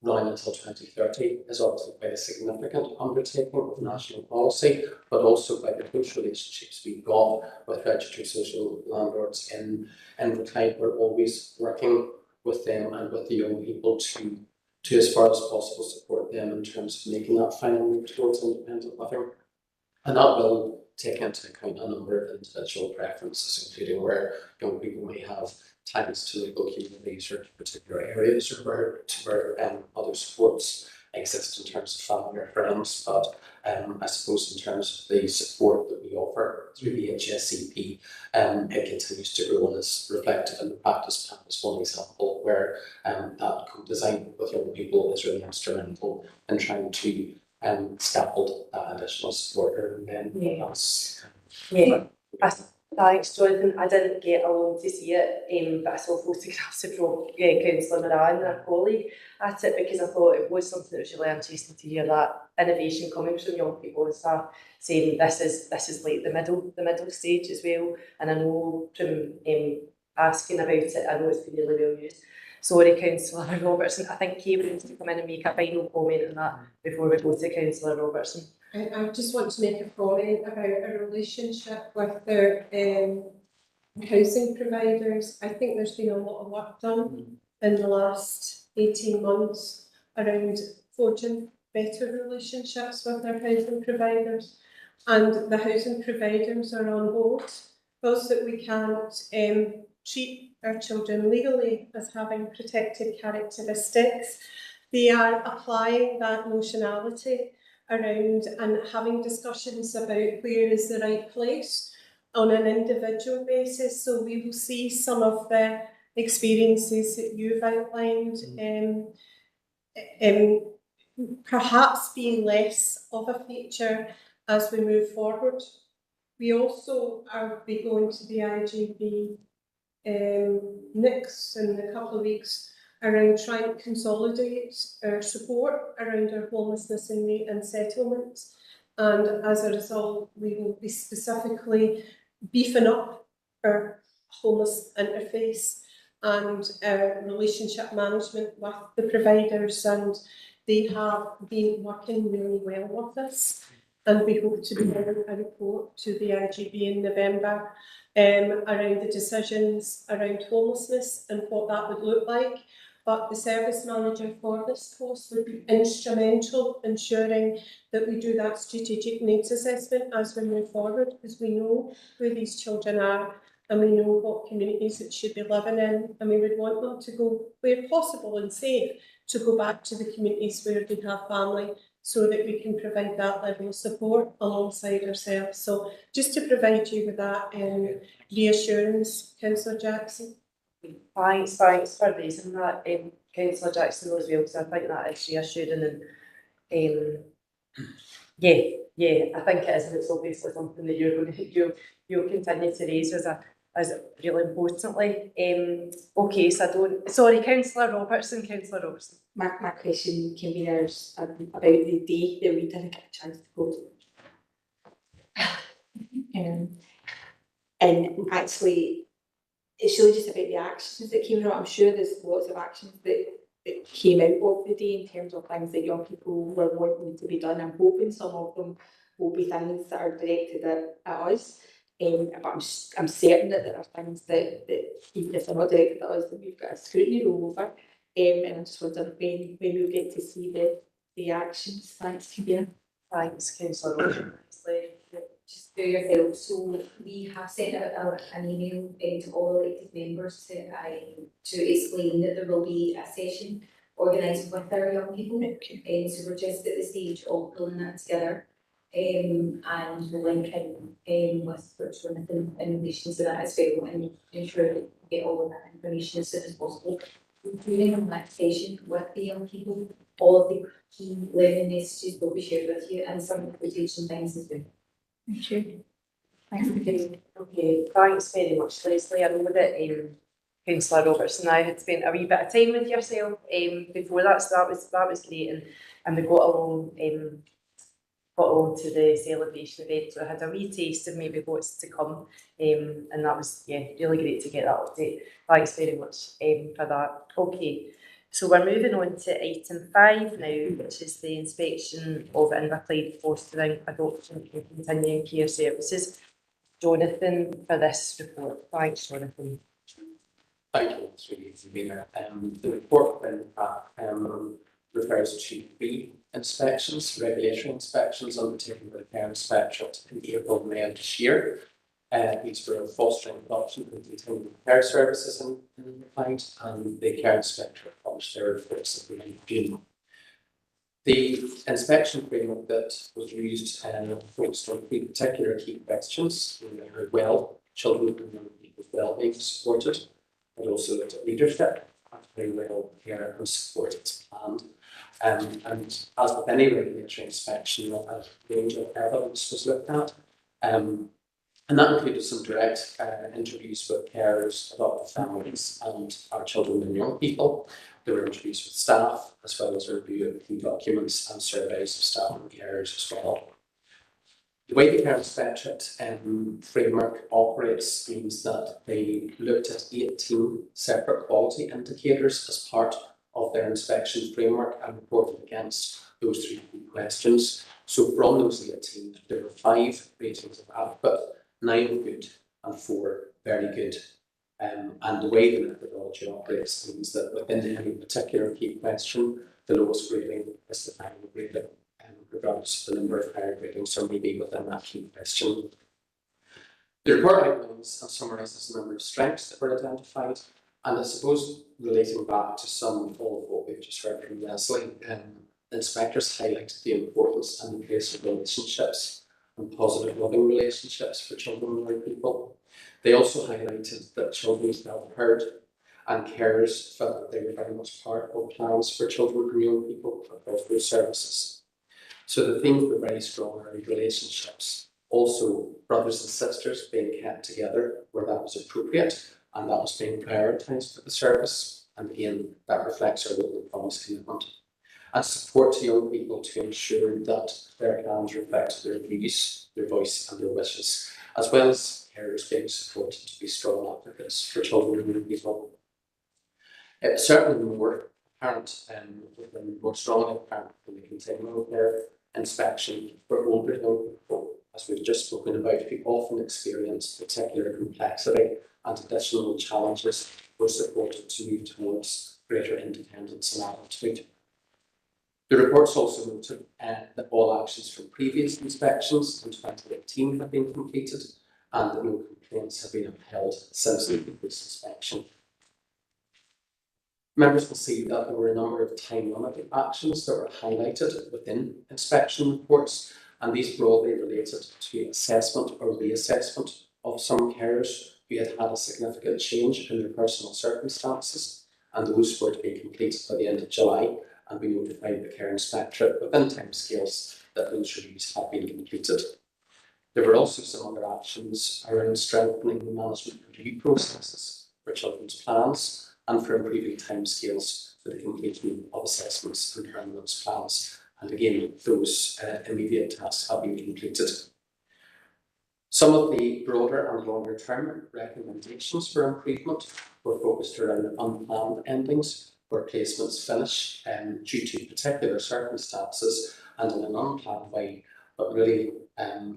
running until 2030 is obviously quite a significant undertaking of national policy, but also by the close relationships we've got with registered social landlords in Inverclyde. We're always working with them and with the young people to as far as possible support them in terms of making that final move towards independent living. And that will take into account a number of individual preferences, including where young people may have ties to local communities or particular areas, or where other supports exist in terms of family or friends. But I suppose in terms of the support that we offer through the HSCP, it continues to grow and is reflected in the practice plan as one example where that co-design with young people is really instrumental in trying to scaffold that additional support. And then Thanks, Jonathan. I didn't get along to see it, but I saw photographs of Councillor Moran, our colleague, at it, because I thought it was something that was really interesting to hear that innovation coming from young people and staff saying this is like the middle stage as well. And I know from asking about it, I know it's been really well used. Sorry, Councillor Robertson. I think Kay wants to come in and make a final comment on that before we go to Councillor Robertson. I just want to make a comment about a relationship with their housing providers. I think there's been a lot of work done in the last 18 months around forging better relationships with their housing providers. and the housing providers are on board. Whilst that we can't treat our children legally as having protected characteristics, they are applying that notionality around and having discussions about where is the right place on an individual basis. So we will see some of the experiences that you've outlined, perhaps being less of a feature as we move forward. We also are going to the IGB next in a couple of weeks around trying to consolidate our support around our homelessness and settlements. And as a result, we will be specifically beefing up our homeless interface and our relationship management with the providers, and they have been working really well with us. And we hope to be bringing a report to the IGB in November around the decisions around homelessness and what that would look like. But the service manager for this post would be instrumental in ensuring that we do that strategic needs assessment as we move forward, because we know where these children are and we know what communities it should be living in, and we would want them to go, where possible and safe, to go back to the communities where they have family, so that we can provide that level of support alongside ourselves. So just to provide you with that reassurance, Councillor Jackson. Thanks for raising that, Councillor Jackson, as well, because I think that is reassuring, and I think it is, and it's obviously something that you'll continue to raise as really importantly. Okay, so sorry, Councillor Robertson. My question, conveners, about the day that we didn't get a chance to go to. And actually, it's really just about the actions that came out. I'm sure there's lots of actions that came out of the day in terms of things that young people were wanting to be done. I'm hoping some of them will be things that are directed at us. But I'm certain that there are things that even if they're not directed at us, that we've got a scrutiny roll over. And I just wonder when we'll get to see the actions. Thanks, Kibia. Thanks, Councillor Robertson. Just for yourself, so we have sent out an email to all elected members to explain that there will be a session organised with our young people. So we're just at the stage of pulling that together. And we'll link in with Jonathan in relation to that as well, and ensure that we get all of that information as soon as possible. Including on that session with the young people, all of the key learning messages will be shared with you, and some application things as well. Thank you. Thanks for getting. Okay, thanks very much, Leslie. I know that Councillor Robertson and I had spent a wee bit of time with yourself before that, so that was great, and we got along to the celebration event, so I had a wee taste of maybe what's to come, and that was really great to get that update. Thanks very much for that. Okay, so we're moving on to item 5 now, which is the inspection of Inverclyde fostering, adoption and continuing care services. Jonathan for this report. Thanks, Jonathan. Thank you, it's really easy being there. The report then refers to 3 inspections, regulatory inspections undertaken by the Care Inspectorate in April and May of this year. These were fostering, adoption and continuing care services in the client, and the Care Inspectorate published their reports at the end of June. The inspection framework that was used focused on 3 particular key questions: how well children and young people's well-being supported, but also looked at leadership, and how well care and support is planned. And as with any regulatory inspection, a range of evidence was looked at. And that included some direct interviews with carers, adoptive families, and our children and young people. There were interviews with staff, as well as a review of key documents and surveys of staff and carers as well. The way the Care Inspectorate framework operates means that they looked at 18 separate quality indicators as part of their inspection framework and reported against those 3 key questions. So from those 18, there were 5 ratings of adequate, 9 good, and 4 very good. And the way the methodology operates means that within any particular key question, the lowest rating is the final rating. regardless of the number of higher ratings or maybe within that key question. The report outlines and summarises a number of strengths that were identified, and I suppose relating back to some of what we've just heard from Leslie, inspectors highlighted the importance and the place of relationships and positive loving relationships for children and young people. They also highlighted that children felt heard and carers felt that they were very much part of plans for children and young people across those services. So the themes were very strong around relationships. Also, brothers and sisters being kept together where that was appropriate, and that was being prioritised for the service. And again, that reflects our local promise commitment. And support to young people to ensure that their plans reflect their views, their voice and their wishes, as well as carers being supported to be strong advocates for children and young people. It was certainly more apparent more strongly apparent in the continuing care inspection for older young people. As we've just spoken about, who often experience particular complexity and additional challenges were supported to move towards greater independence and adulthood. The reports also noted that all actions from previous inspections in 2018 have been completed and that no complaints have been upheld since the previous inspection. Members will see that there were a number of time-limited actions that were highlighted within inspection reports, and these broadly related to assessment or reassessment of some carers who had had a significant change in their personal circumstances, and those were to be completed by the end of July, and we notified the care inspectorate within timescales that those reviews had been completed. There were also some other actions around strengthening the management review processes for children's plans and for improving timescales for the completion of assessments and permanence plans. And again, those immediate tasks have been completed. Some of the broader and longer term recommendations for improvement were focused around unplanned endings, where placements finish due to particular circumstances and in an unplanned way, but really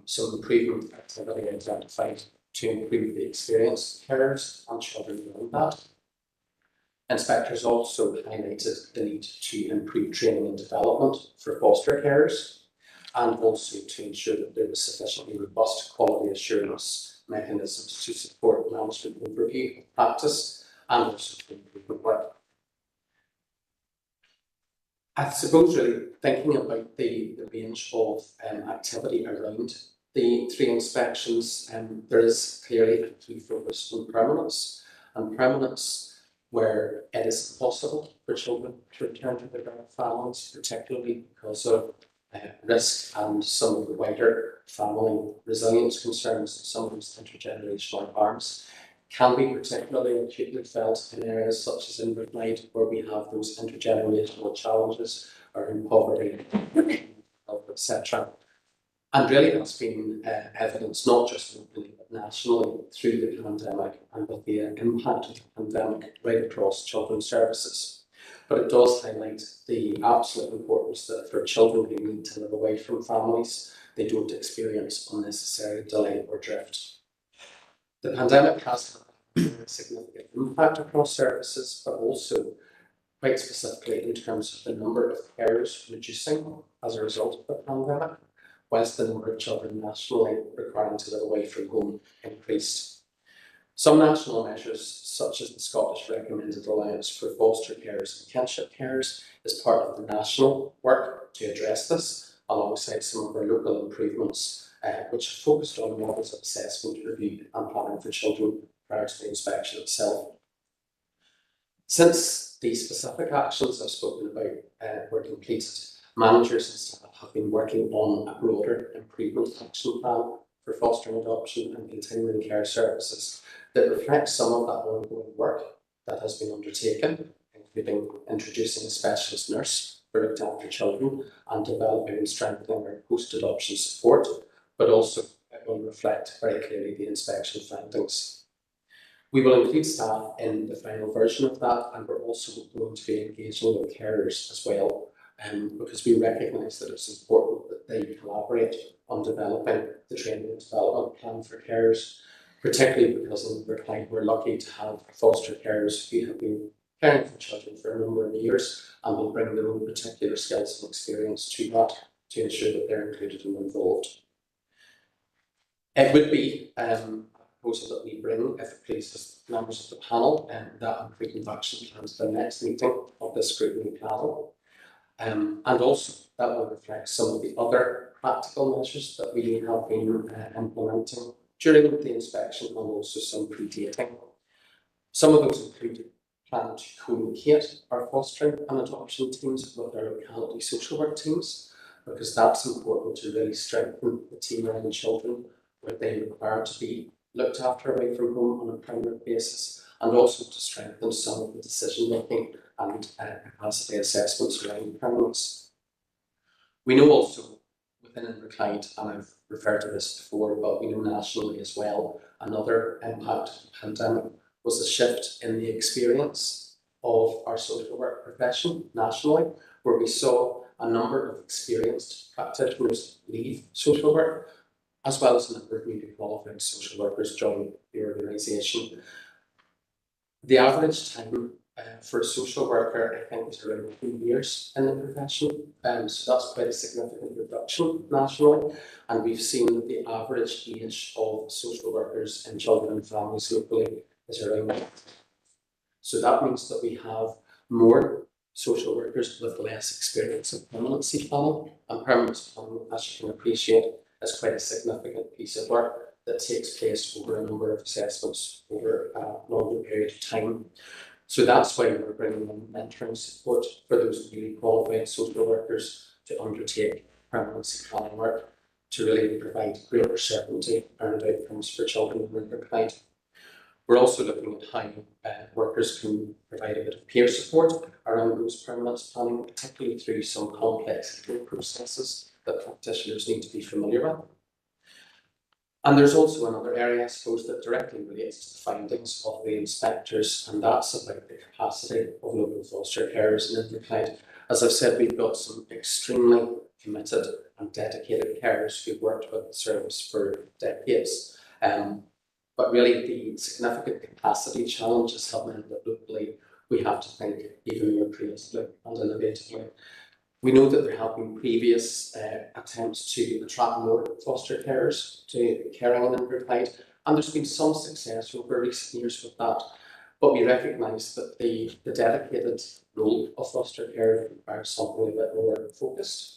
some improvement activity identified to improve the experience of carers and children around that. Inspectors also highlighted the need to improve training and development for foster carers, and also to ensure that there was sufficiently robust quality assurance mechanisms to support management overview of practice and also to improve work. I suppose really thinking about the range of activity around the 3 inspections, there is clearly a key focus on permanence, and permanence where it is possible for children to return to their families, particularly because of risk and some of the wider family resilience concerns and some of those intergenerational harms can be particularly acutely felt in areas such as Inverclyde, where we have those intergenerational challenges around poverty, etc. And really that's been evidenced not just locally but nationally through the pandemic and with the impact of the pandemic right across children's services. But it does highlight the absolute importance that for children who need to live away from families, they don't experience unnecessary delay or drift. The pandemic has had a significant impact across services, but also quite specifically in terms of the number of carers reducing as a result of the pandemic, whilst the number of children nationally requiring to live away from home increased. Some national measures, such as the Scottish Recommended Allowance for Foster Carers and Kinship Carers, is part of the national work to address this, alongside some of our local improvements, which are focused on models of assessment, review and planning for children prior to the inspection itself. Since these specific actions I've spoken about were completed, managers and staff have been working on a broader improvement action plan for fostering, adoption and continuing care services that reflects some of that ongoing work that has been undertaken, including introducing a specialist nurse for looked after children and developing and strengthening our post-adoption support, but also it will reflect very clearly the inspection findings. We will include staff in the final version of that, and we're also going to be engaging with carers as well, because we recognise that it's important that they collaborate on developing the training and development plan for carers, particularly because in Inverclyde we're lucky to have foster carers who have been caring for children for a number of years and will bring their own particular skills and experience to that. to ensure that they're included and involved. It would be a proposal that we bring, if it pleases members of the panel, that improvement action plan to the next meeting of the scrutiny panel. And also that will reflect some of the other practical measures that we have been implementing during the inspection, and also some predating. Some of those include plan to co-locate our fostering and adoption teams with our locality social work teams, because that's important to really strengthen the team around children where they require to be looked after away from home on a permanent basis, and also to strengthen some of the decision making and capacity assessments around permanence. We know also within Inverclyde, and I've referred to this before, but we know nationally as well, another impact of the pandemic was a shift in the experience of our social work profession nationally, where we saw a number of experienced practitioners leave social work, as well as a number of newly qualified social workers join the organisation. The average time for a social worker, I think, is around 2 years in the profession, so that's quite a significant reduction nationally. And we've seen that the average age of social workers in children and families locally is around 8. So that means that we have more social workers with less experience in permanency planning, and permanency planning, as you can appreciate, is quite a significant piece of work that takes place over a number of assessments over a longer period of time. So that's why we're bringing in mentoring support for those newly qualified social workers to undertake permanency planning work to really provide greater certainty around outcomes for children in Inverclyde. We're also looking at how workers can provide a bit of peer support around those permanence planning, particularly through some complex legal processes that practitioners need to be familiar with. And there's also another area, I suppose, that directly relates to the findings of the inspectors, and that's about the capacity of local foster carers in Inverclyde. As I've said, we've got some extremely committed and dedicated carers who've worked with the service for decades. But really the significant capacity challenges have meant that locally we have to think even more creatively and innovatively. We know that there have been previous attempts to attract more foster carers to caring in Inverclyde, and there's been some success over recent years with that. But we recognise that the dedicated role of foster care requires something a bit more focused.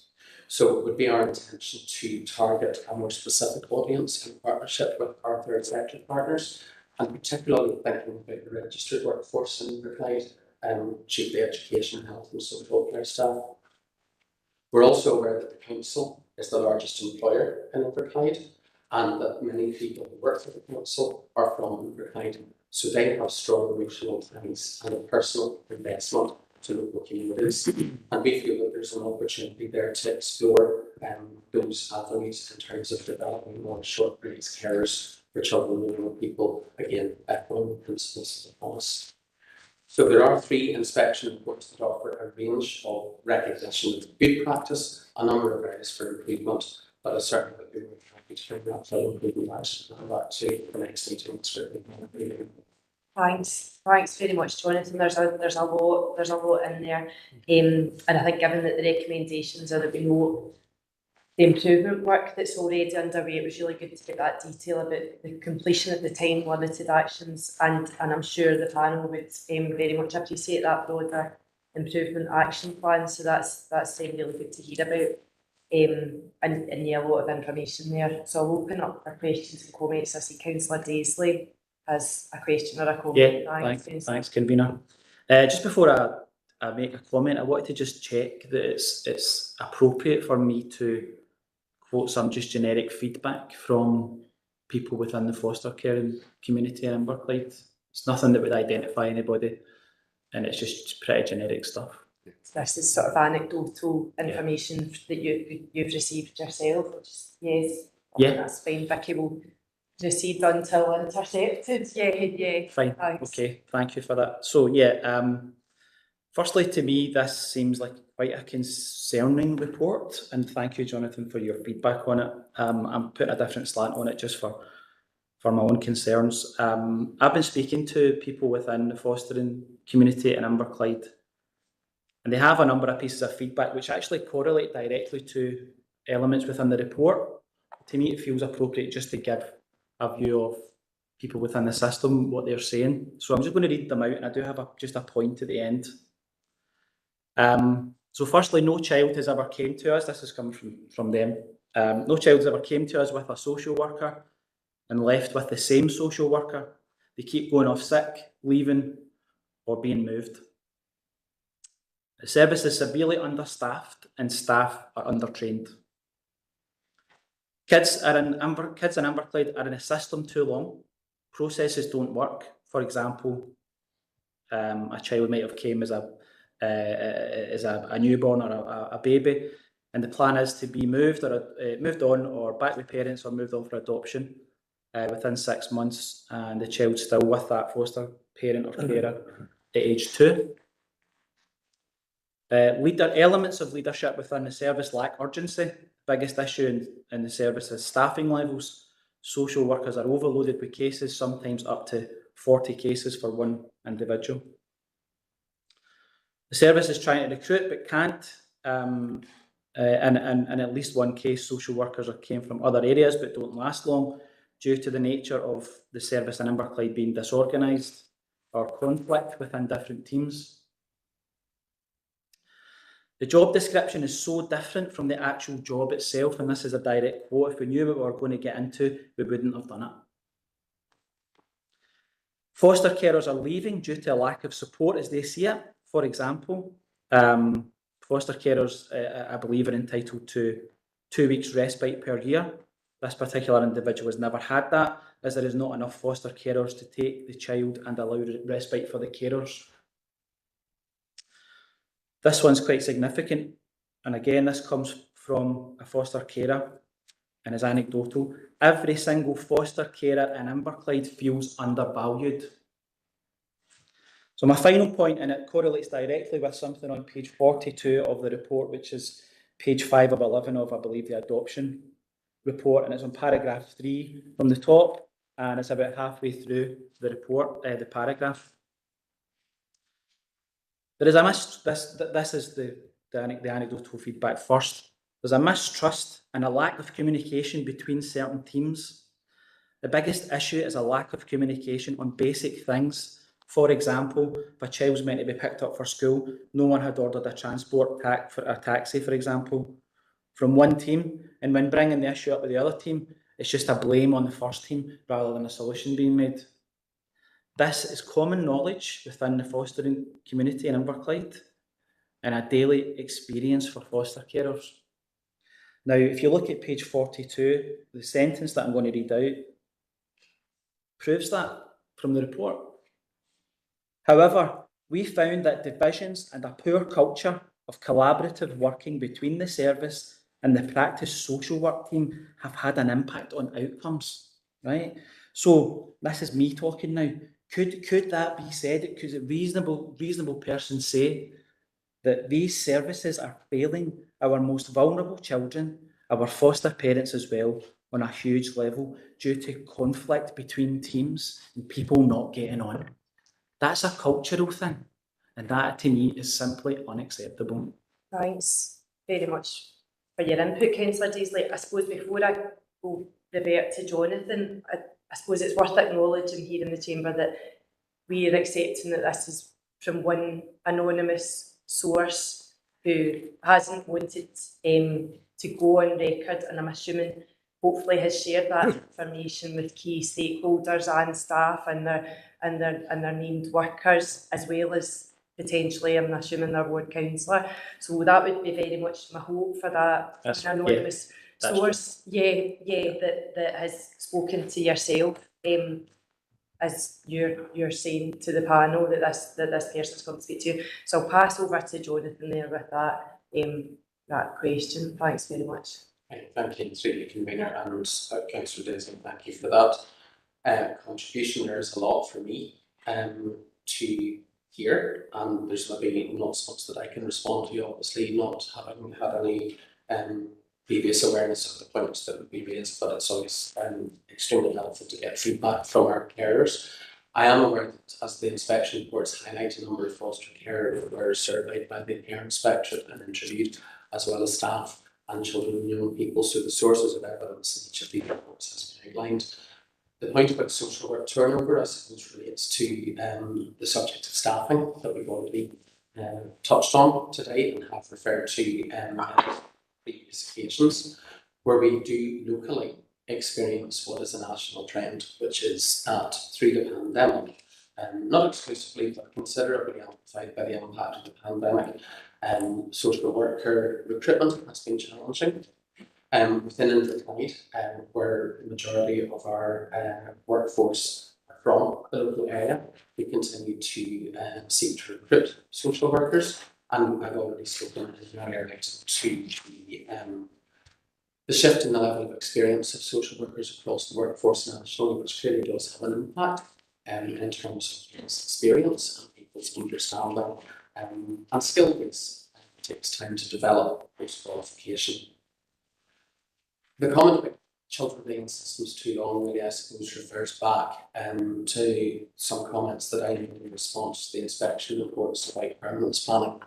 So it would be our intention to target a more specific audience in partnership with our third sector partners, and particularly thinking about the registered workforce in Inverclyde, chiefly education, health and social care staff. We're also aware that the council is the largest employer in Inverclyde, and that many people who work for the council are from Inverclyde, so they have strong emotional ties and a personal investment to local communities, and we feel that there's an opportunity there to explore those avenues in terms of developing more short-range carers for children and young people, again, echoing the principles of the policy. So there are 3 inspection reports that offer a range of recognition of good practice, a number of areas for improvement, but I certainly would be more happy to bring that for improvement action and back to the next meeting. Thanks very much, Jonathan. There's a lot in there, and I think given that the recommendations are that we know the improvement work that's already underway, it was really good to get that detail about the completion of the time limited actions, and I'm sure the panel would very much appreciate that broader improvement action plan. So that's really good to hear about, and yeah, a lot of information there. So I'll open up for questions and comments. I see Councillor Daisley has a question or a comment. Yeah, thanks, convener. Just before I make a comment, I wanted to just check that it's appropriate for me to quote some just generic feedback from people within the foster care community in Inverclyde. It's nothing that would identify anybody, and it's just pretty generic stuff. This is sort of anecdotal information that you've received yourself. Yes, yeah, that's fine. Vicky will receive until intercepted. Yeah. Fine. Thanks. Okay, thank you for that. So yeah, firstly, to me, this seems like quite a concerning report, and thank you, Jonathan, for your feedback on it. I'm putting a different slant on it just for my own concerns. I've been speaking to people within the fostering community in Inverclyde, and they have a number of pieces of feedback which actually correlate directly to elements within the report, to me it feels appropriate just to give a view of people within the system, what they're saying. So I'm just going to read them out, and I do have just a point at the end. So firstly, no child has ever came to us, this has come from them, no child has ever came to us with a social worker and left with the same social worker. They keep going off sick, leaving, or being moved. The service is severely understaffed and staff are undertrained. Kids in Inverclyde are in a system too long. Processes don't work. For example, a child might have came as a newborn or a baby, and the plan is to be moved on or back with parents or moved on for adoption within 6 months, and the child's still with that foster parent or carer at age 2. Elements of leadership within the service lack urgency. Biggest issue in the service is staffing levels. Social workers are overloaded with cases, sometimes up to 40 cases for one individual. The service is trying to recruit but can't. In at least one case, social workers came from other areas but don't last long due to the nature of the service in Inverclyde being disorganised or conflict within different teams. The job description is so different from the actual job itself, and this is a direct quote. If we knew what we were going to get into, we wouldn't have done it. Foster carers are leaving due to a lack of support as they see it. For example, foster carers, I believe, are entitled to 2 weeks respite per year. This particular individual has never had that, as there is not enough foster carers to take the child and allow respite for the carers. This one's quite significant, and again, this comes from a foster carer and is anecdotal. Every single foster carer in Inverclyde feels undervalued. So my final point, and it correlates directly with something on page 42 of the report, which is page 5 of 11 of, I believe, the adoption report, and it's on paragraph 3 from the top, and it's about halfway through the report, the paragraph. There is this is the anecdotal feedback first. There's a mistrust and a lack of communication between certain teams. The biggest issue is a lack of communication on basic things. For example, if a child's meant to be picked up for school, no one had ordered a taxi, for example, from one team, and when bringing the issue up with the other team, it's just a blame on the first team rather than a solution being made. This is common knowledge within the fostering community in Inverclyde and a daily experience for foster carers. Now, if you look at page 42, the sentence that I'm going to read out proves that from the report. However, we found that divisions and a poor culture of collaborative working between the service and the practice social work team have had an impact on outcomes, right? So this is me talking now. Could that be said? Could a reasonable person say that these services are failing our most vulnerable children, our foster parents as well, on a huge level due to conflict between teams and people not getting on? That's a cultural thing, and that to me is simply unacceptable. Thanks very much for your input, Councillor Daisley. I suppose before I go revert to Jonathan, I suppose it's worth acknowledging here in the chamber that we are accepting that this is from one anonymous source who hasn't wanted to go on record, and I'm assuming hopefully has shared that information with key stakeholders and staff and their named workers, as well as potentially, I'm assuming, their ward councillor. So that would be very much my hope for that anonymous source, that has spoken to yourself, as you're saying to the panel that this person's come to speak to you. So I'll pass over to Jonathan there with that question. Thanks very much. Thank you, Mr. Convener, and Councillor Daisley, thank you for that contribution. There's a lot for me to hear, and there's maybe not so much that I can respond to, obviously, not having had any previous awareness of the points that would be raised, but it's always extremely helpful to get feedback from our carers. I am aware that, as the inspection reports highlight, a number of foster carers were surveyed by the Care Inspectorate and interviewed, as well as staff and children and young people. So the sources of evidence in each of these reports has been outlined. The point about social work turnover, I suppose, relates to the subject of staffing that we've already touched on today and have referred to previous occasions, where we do locally experience what is a national trend, which is that through the pandemic, not exclusively but considerably amplified by the impact of the pandemic, social worker recruitment has been challenging. Within Inverclyde, where the majority of our workforce are from the local area, we continue to seek to recruit social workers, and I've already spoken in an earlier to the shift in the level of experience of social workers across the workforce nationally, which clearly does have an impact in terms of people's experience and people's understanding and skill base. It takes time to develop post-qualification. The comment about children being in systems too long really, I suppose, refers back to some comments that I made in response to the inspection reports about permanence planning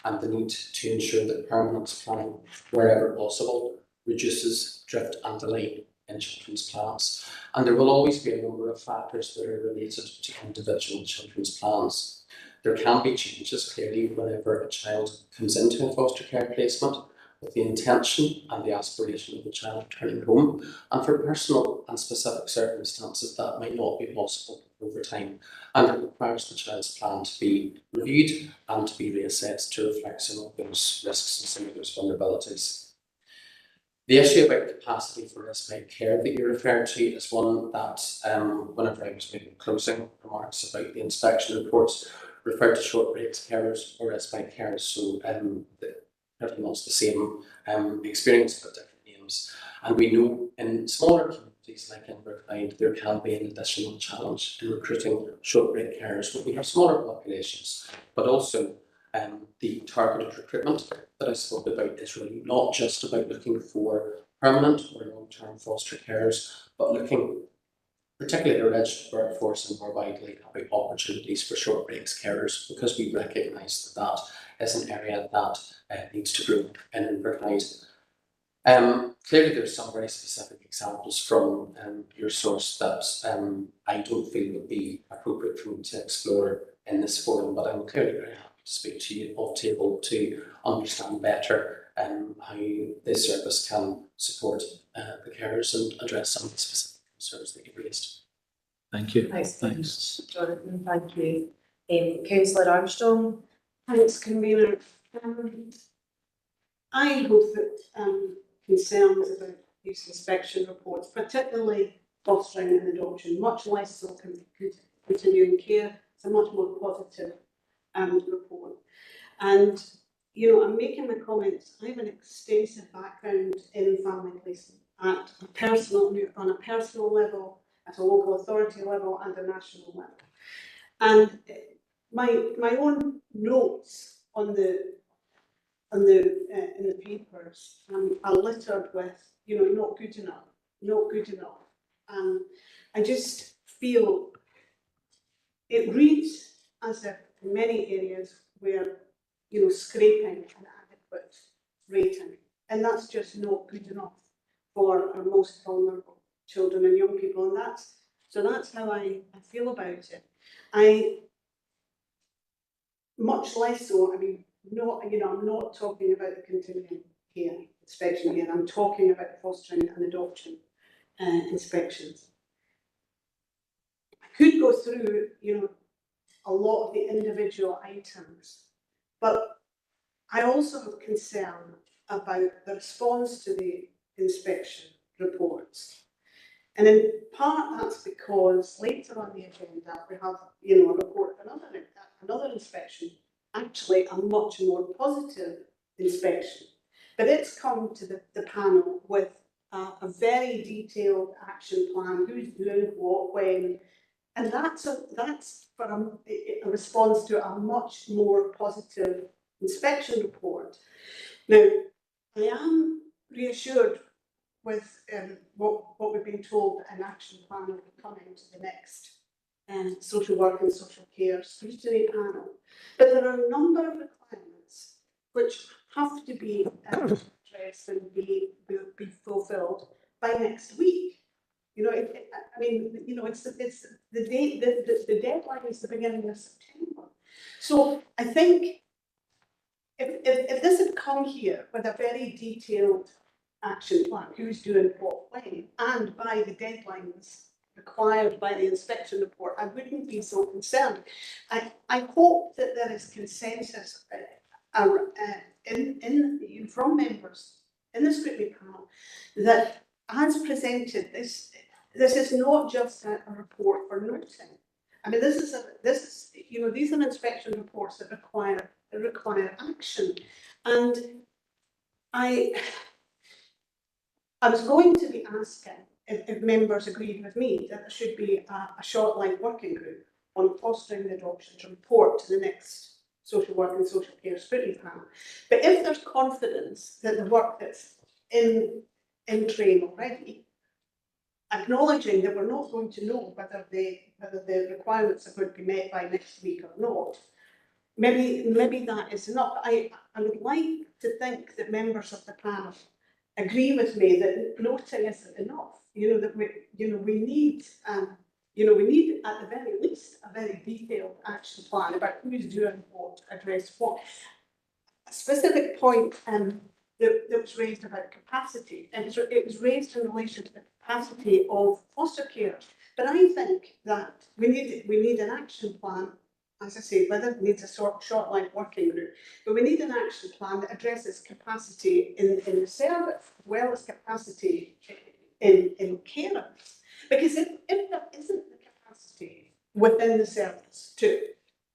and the need to ensure that permanence planning, wherever possible, reduces drift and delay in children's plans. And there will always be a number of factors that are related to individual children's plans. There can be changes, clearly, whenever a child comes into a foster care placement with the intention and the aspiration of the child returning home, and for personal and specific circumstances that might not be possible over time, and it requires the child's plan to be reviewed and to be reassessed to reflect some of those risks and some of those vulnerabilities. The issue about capacity for respite care that you referred to is one that, whenever I was making closing remarks about the inspection reports, referred to short breaks carers or respite carers, so pretty much the same experience but different names. And we know in smaller communities like Inverclyde, there can be an additional challenge in recruiting short break carers when we have smaller populations, but also the targeted recruitment that I spoke about is really not just about looking for permanent or long-term foster carers, but looking particularly at the registered workforce and more widely about opportunities for short breaks carers, because we recognise that that is an area that needs to grow in Inverclyde. Clearly there's some very specific examples from your source that I don't feel would be appropriate for me to explore in this forum, but I'm clearly very happy to speak to you off table to understand better how this service can support the carers and address some of the specific concerns that you raised. Thank you. Thanks, Jonathan. Thank you. Councillor Armstrong. Thanks, convener. I hope that concerns about these inspection reports, particularly fostering and adoption, much less so continuing care, it's a much more positive report. And, you know, I'm making the comments, I have an extensive background in family placement on a personal level, at a local authority level and a national level. And my own notes on in the papers are littered with, you know, not good enough, not good enough. I just feel it reads as if in many areas we're, you know, scraping an adequate rating, and that's just not good enough for our most vulnerable children and young people, and that's how I feel about it. I much less so. I mean, not, you know, I'm not talking about the continuing care inspection here. I'm talking about fostering and adoption inspections. I could go through, you know, a lot of the individual items, but I also have concern about the response to the inspection reports. And in part that's because later on the agenda we have, you know, a report of another inspection, actually a much more positive inspection. But it's come to the panel with a very detailed action plan, who's doing what, when, and that's for a response to a much more positive inspection report. Now, I am reassured with what we've been told that an action plan will be coming to the next social work and social care scrutiny panel. But there are a number of requirements which have to be interest and be fulfilled by next week. You know, I mean, you know, it's the date, the deadline is the beginning of September. So I think if this had come here with a very detailed action plan, who's doing what when, and by the deadlines required by the inspection report, I wouldn't be so concerned. I hope that there is consensus from members in the scrutiny panel that, as presented, this is not just a report for noting. I mean, this is you know, these are inspection reports that require action, and I was going to be asking if members agreed with me that there should be a short-line working group on fostering the adoption to report to the next social work and social care scrutiny panel. But if there's confidence that the work that's in train already, acknowledging that we're not going to know whether the requirements are going to be met by next week or not, maybe that is enough. I would like to think that members of the panel agree with me that noting isn't enough. You know, that we need at the very least a very detailed action plan about who's doing what, address what. A specific point that was raised about capacity, and it was raised in relation to the capacity of foster care. But I think that we need an action plan. As I say, whether it needs a short-line working group, but we need an action plan that addresses capacity in the service, as well as capacity in carers. Because if there isn't the capacity within the service to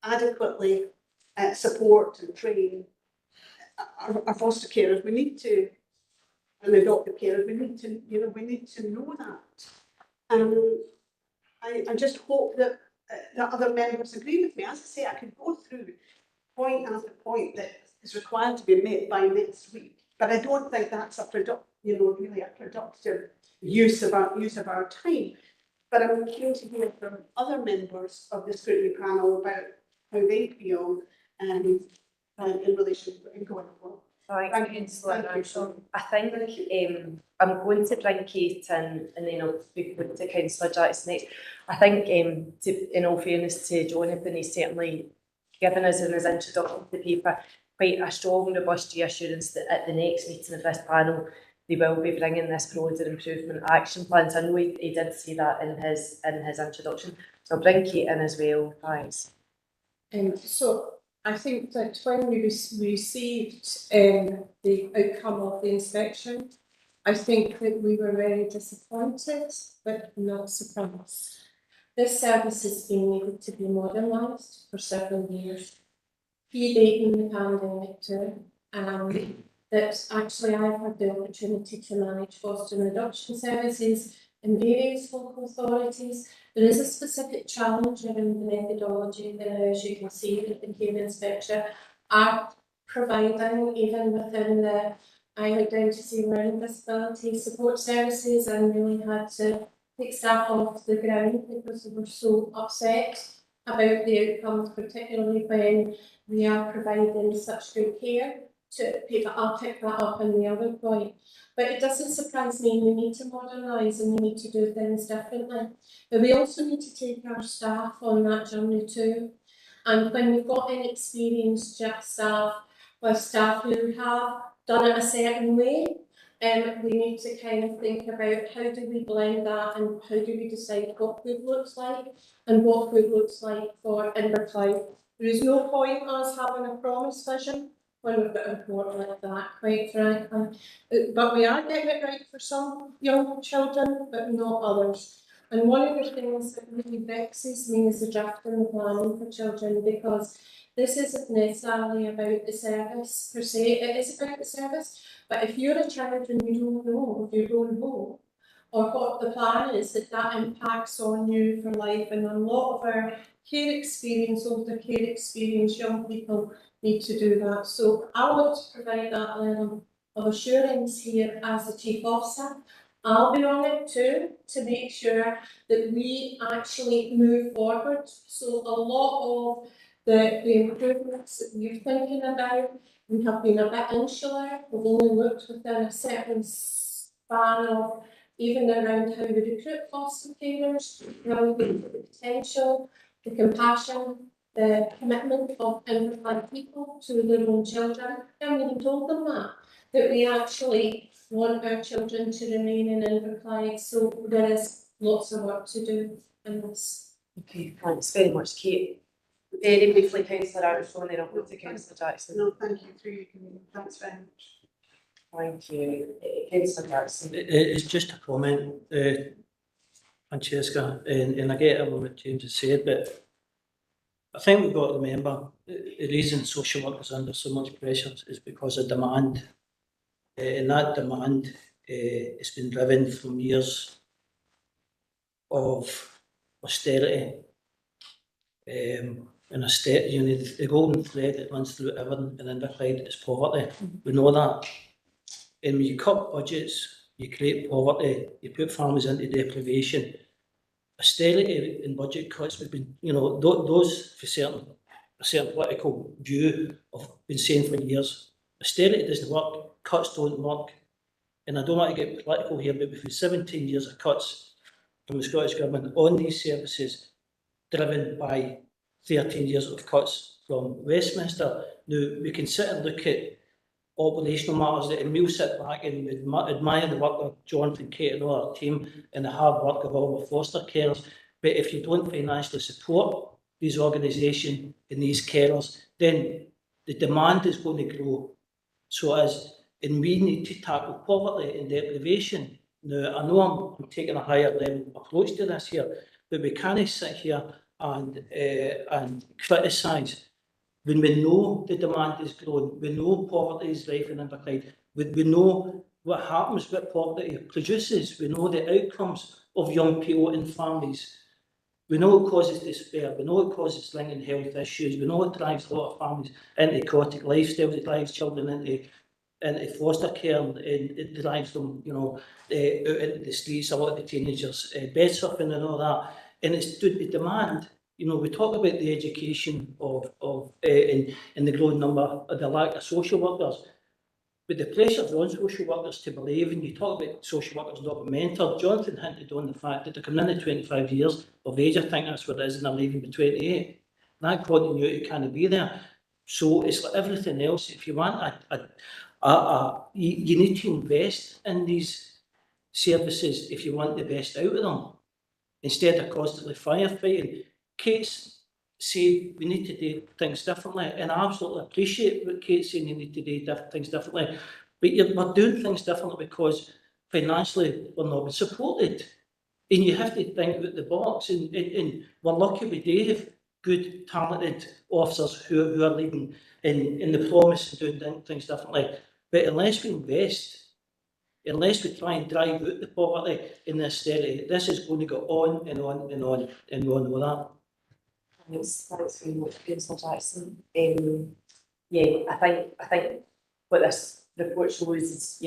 adequately support and train our foster carers, we need to, and adoptive carers, we need to know that. I just hope that other members agree with me. As I say, I could go through point after point that is required to be met by next week, but I don't think that's really a productive use of our time. But I'm keen to hear from other members of the scrutiny panel about how they feel in relation to going forward. Thanks, Councillor. I think I'm going to bring Kate in, and then I'll speak to Councillor Jackson next. I think, in all fairness to Jonathan, he's certainly given us in his introduction to the paper quite a strong, robust reassurance that at the next meeting of this panel they will be bringing this broader improvement action plan. So I know he did say that in his introduction. So I'll bring Kate in as well. Thanks. So I think that when we received the outcome of the inspection, I think that we were very disappointed, but not surprised. This service has been needed to be modernised for several years, predating the pandemic too, that actually I've had the opportunity to manage foster and adoption services in various local authorities. There is a specific challenge around the methodology there, as you can see that the care inspector are providing, even within the identity and learning disability support services, and really had to take staff off the ground because they were so upset about the outcomes, particularly when we are providing such good care to people. I'll pick that up in the other point. But it doesn't surprise me, we need to modernise and we need to do things differently. But we also need to take our staff on that journey too. And when we've got inexperienced staff, with staff who have done it a certain way, we need to kind of think about how do we blend that and how do we decide what good looks like and what good looks like for Inverclyde. There is no point us having a promise vision when we've got a report like that, quite frankly. But we are getting it right for some young children, but not others. And one of the things that really vexes me is the drafting and planning for children, because this isn't necessarily about the service per se. It is about the service, but if you're a child and you don't know your own home or what the plan is, that impacts on you for life. And a lot of our care experience, older care experience, young people need to do that. So I want to provide that level of assurance here as the Chief Officer. I'll be on it too to make sure that we actually move forward. So a lot of the improvements that you're thinking about. We have been a bit insular, we've only looked within a certain span of even around how we recruit foster carers, rather than the potential, the compassion, the commitment of immigrant people to their own children. I haven't even told them that we actually want our children to remain in Inverclyde, so there is lots of work to do in this. Okay, thanks very much, Kate. Very briefly, Councillor Armstrong, then I'll go to Councillor Jackson. No, thank you through your committee. Thanks very much. Thank you. Councillor Jackson. It's just a comment, Francesca, and I get everything what James has said, but I think we've got to remember the reason social workers are under so much pressure is because of demand. And that demand has been driven from years of austerity. And the golden thread that runs through everything in Inverclyde is poverty. We know that. And when you cut budgets, you create poverty, you put families into deprivation. Austerity and budget cuts have been, those for a certain political view have been saying for years. Austerity doesn't work, cuts don't work. And I don't want to get political here, but we've had 17 years of cuts from the Scottish Government on these services, driven by 13 years of cuts from Westminster. Now, we can sit and look at operational matters, and we'll sit back and admire the work of Jonathan, Kate and all our team and the hard work of all the foster carers. But if you don't financially support these organisations and these carers, then the demand is going to grow. So and we need to tackle poverty and deprivation. Now, I know I'm taking a higher level approach to this here, but we can't sit here and criticise when we know the demand is growing, we know poverty is rife in Inverclyde, we know what happens, what poverty produces, we know the outcomes of young people and families. We know it causes despair, we know it causes lingering health issues, we know it drives a lot of families into aquatic lifestyles, it drives children into foster care, and it drives them, out into the streets, a lot of the teenagers, bed surfing and all that. And it's the demand. We talk about the education and the growing number of the lack of social workers, but the pressures on social workers to believe, and you talk about social workers not being mentored. Jonathan hinted on the fact that they're coming into 25 years of age, I think that's what it is, and they're leaving by 28. That continuity can't be there. So it's like everything else. If you want, you need to invest in these services if you want the best out of them, instead of constantly firefighting. Kate's said we need to do things differently, and I absolutely appreciate what Kate's saying, you need to do things differently, but we're doing things differently because financially we're not being supported, and you have to think out the box, and we're lucky we do have good, talented officers who are leading in the promise of doing things differently, but unless we invest, unless we try and drive out the poverty and the austerity, this is going to go on and on and on and on with that. Thanks very much, Councillor Jackson. I think what this report shows is,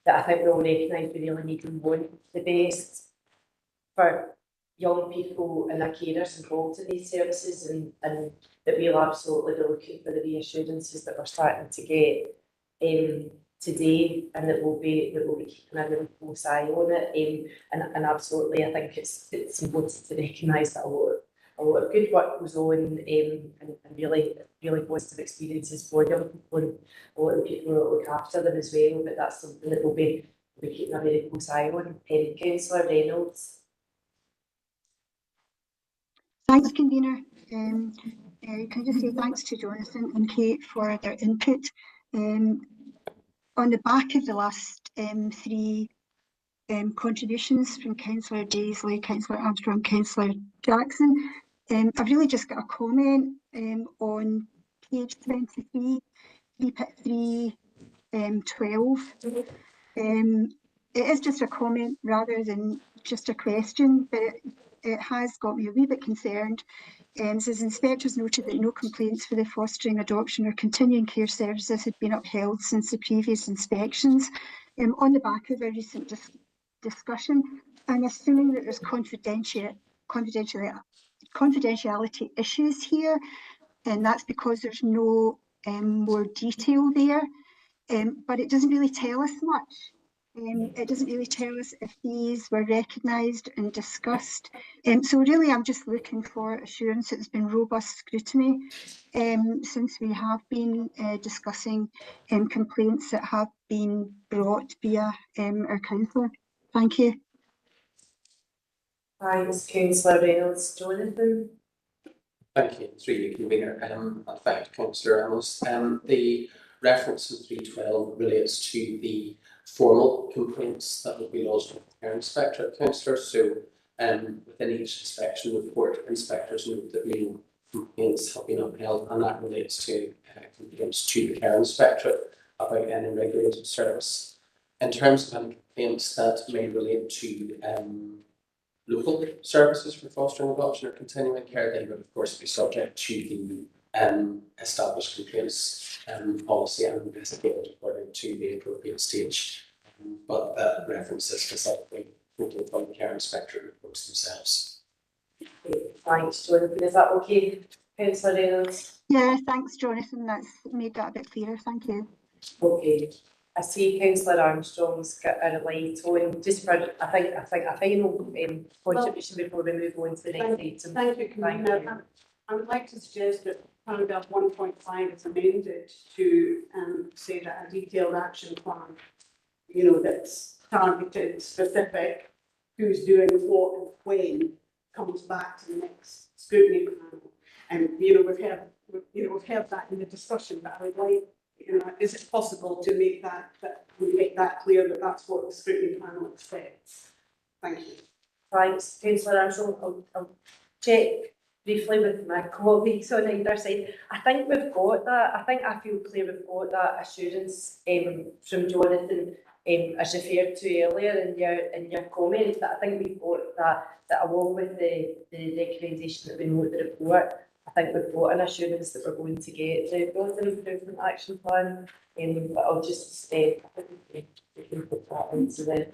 that I think we all recognise we really need and want the best for young people and their carers involved in these services, and that we'll absolutely be looking for the reassurances that we're starting to get today, and that we'll be keeping a really close eye on it. And absolutely, I think it's important to recognise that a lot of good work goes on, and really positive experiences for young people, and a lot of people that look after them as well. But that's something that we'll be keeping a very close eye on. Councillor Reynolds. Thanks, convener. Can I just say thanks to Jonathan and Kate for their input. On the back of the last three contributions from Councillor Daisley, Councillor Armstrong, Councillor Jackson, I've really just got a comment on page 23, 3.3.12. It is just a comment rather than just a question, but it has got me a wee bit concerned. It says inspectors noted that no complaints for the fostering, adoption or continuing care services had been upheld since the previous inspections. On the back of a recent discussion, I'm assuming that there's confidentiality confidentiality issues here, and that's because there's no more detail there. But it doesn't really tell us much. It doesn't really tell us if these were recognised and discussed. So really, I'm just looking for assurance that there's been robust scrutiny since we have been discussing complaints that have been brought via our councillor. Thank you. Thanks, Councillor Reynolds. Jonathan? Thank you, through you, Convener, and thank you, Councillor Reynolds. The reference in 312 relates to the formal complaints that will be lodged with the Care Inspectorate, Councillor. So within each inspection report, inspectors note that no complaints have been upheld, and that relates to complaints to the Care Inspectorate about any regulated service. In terms of any complaints that may relate to local services for fostering adoption or continuing care, they would of course be subject to the established complaints policy and investigated according to the appropriate stage. But that reference is specifically quoted from the Care Inspectorate reports themselves. Thanks, Jonathan. Is that okay, Councillor Reynolds? Yeah, thanks, Jonathan. That's made that a bit clearer. Thank you. Okay. I see Councillor Armstrong's got a light on, just for, I think a final contribution before we move on to the next item. Thank you, Convener. I would like to suggest that paragraph 1.5 is amended to say that a detailed action plan, you know, that's targeted, specific, who's doing what and when, comes back to the next scrutiny panel. And we've heard that in the discussion, but I would like, is it possible to make that clear that that's what the scrutiny panel expects? Thank you. Thanks, Councillor Armstrong. I'll check briefly with my colleagues on either side. I think we've got that. I feel clear we've got that assurance from Jonathan as referred to earlier in your comment, that I think we've got that along with the recommendation that we note the report. I think we've got an assurance that we're going to get the Building Improvement Action Plan, but I'll just I think we can put that into the.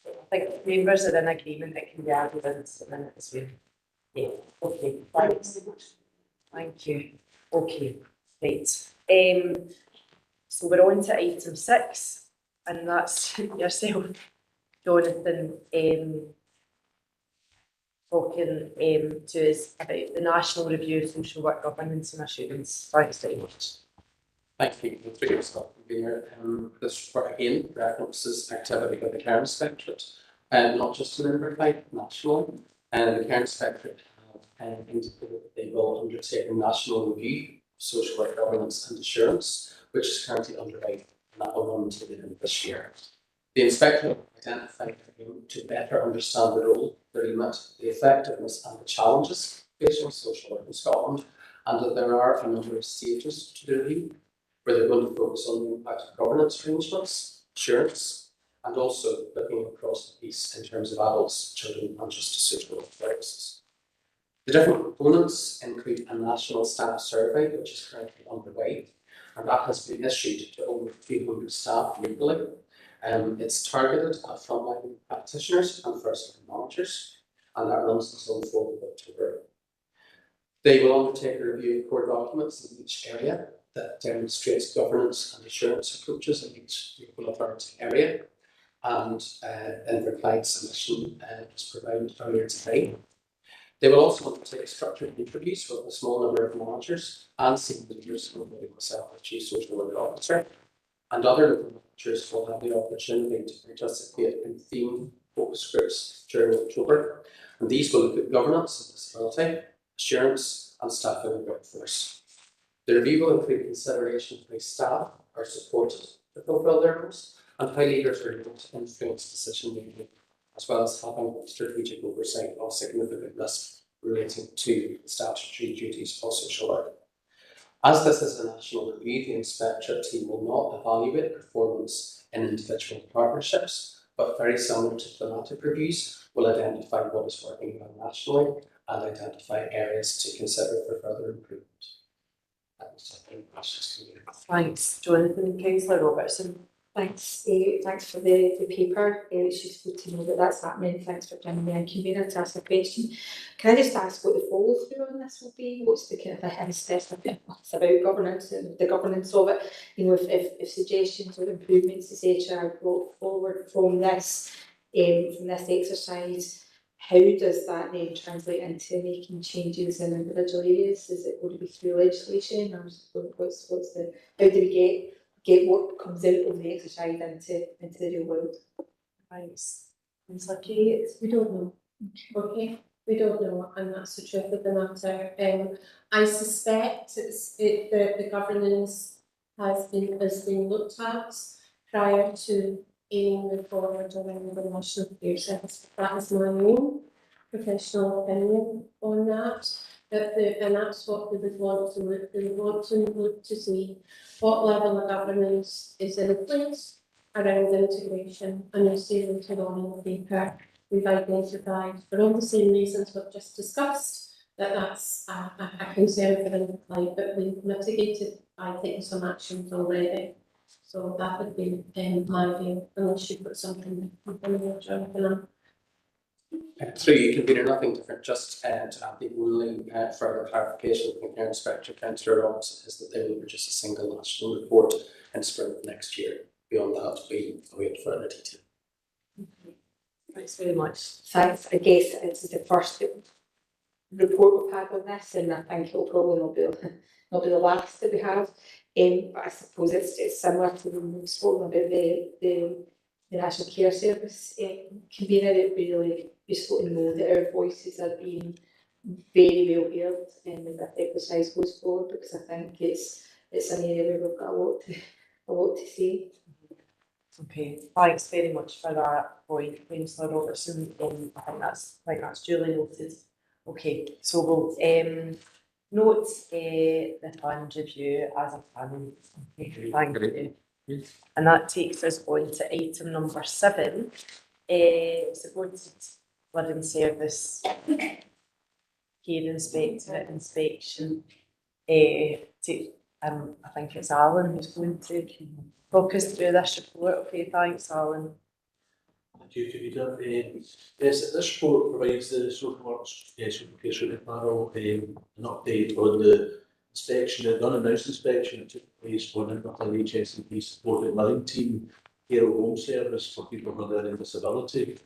I think members are in agreement, it can be added into the minutes. Yeah, okay, thanks. Thank you. Okay, right. So we're on to item 6, and that's yourself, Jonathan, talking to us about the National Review of Social Work Governance and Assurance. Thanks very much. Thank you, Convener. This report again references activity by the Care Inspectorate, not just in Inverclyde, national. And the Care Inspectorate have indicated that they will undertake a national review of social work governance and assurance, which is currently underway, and that will run until the end of this year. The Inspectorate identified to better understand the role, the remit, the effectiveness and the challenges facing social work in Scotland, and that there are a number of stages to the review, where they're going to focus on the impact of governance arrangements, assurance, and also looking across the piece in terms of adults, children and justice social work services. The different components include a national staff survey, which is currently underway, and that has been issued to over 300 staff legally. It's targeted at frontline practitioners and first-line managers, and that runs until the 4th of October. They will undertake a review of core documents in each area that demonstrates governance and assurance approaches in each local authority area, and Inverclyde submission was provided earlier today. They will also undertake structured interviews with a small number of managers and senior leaders, including myself as Chief Social Work Officer, and other local managers will have the opportunity to participate in theme focus groups during October, and these will look at governance and disability, assurance and staffing and workforce. The review will include consideration of how staff are supported to fulfil their roles and how leaders are able to influence decision making, as well as having strategic oversight of significant risk relating to statutory duties of social work. As this is a national review, the Inspectorate team will not evaluate performance in individual partnerships, but very similar to thematic reviews, will identify what is working well nationally and identify areas to consider for further improvement. Thanks, Jonathan. Councillor Robertson. Thanks for the paper. It's useful to know that that's happening. Thanks for bringing me in, convener, to ask a question. Can I just ask what the follow through on this will be? What's the kind of specific? It's about governance and the governance of it. You know, if suggestions or improvements, etc., are brought forward from this exercise, how does that then translate into making changes in individual areas? Is it going to be through legislation, or what's the how do we get what comes out of the exercise into the real world? Thanks. Councillor Kate? We don't know. Okay, we don't know, and that's the truth of the matter. I suspect the governance has been looked at prior to any move forward around the National Care Service. That is my own professional opinion on that. And that's what we would want to look. We would want to look to see what level of governance is in place around integration, and you'll see later on in the paper we've identified, for all the same reasons we've just discussed, that's a concern for the client, but we've mitigated by taking some actions already. So that would be my view, unless you put something more, Jonathan. Through you, convener, nothing different, just to add the only further clarification from the Inspector Councillor Ross is that they will produce a single national report in spring of next year. Beyond that, we await further detail. Thanks very much. Thanks. I guess it's the first report we've had on this, and I think it'll probably not be the last that we have. But I suppose it's similar to the we've spoken about the National Care Service convener. It really useful to know that our voices are being very well heard as that exercise goes forward, because I think it's an area where we've got a lot to say. Okay, thanks very much for that point, Councillor Robertson. I think that's duly noted. Okay, so we'll note the fund review as a plan. Okay, thank you. And that takes us on to item number 7, supported living service care inspectorate inspection. I think it's Alan who's going to talk us through this report. Okay, thanks, Alan. Thank you, Convener. Yes, this report provides the social works social panel an update on the inspection, the unannounced inspection that took place on an HSEP supported living team care at home service for people with learning disability.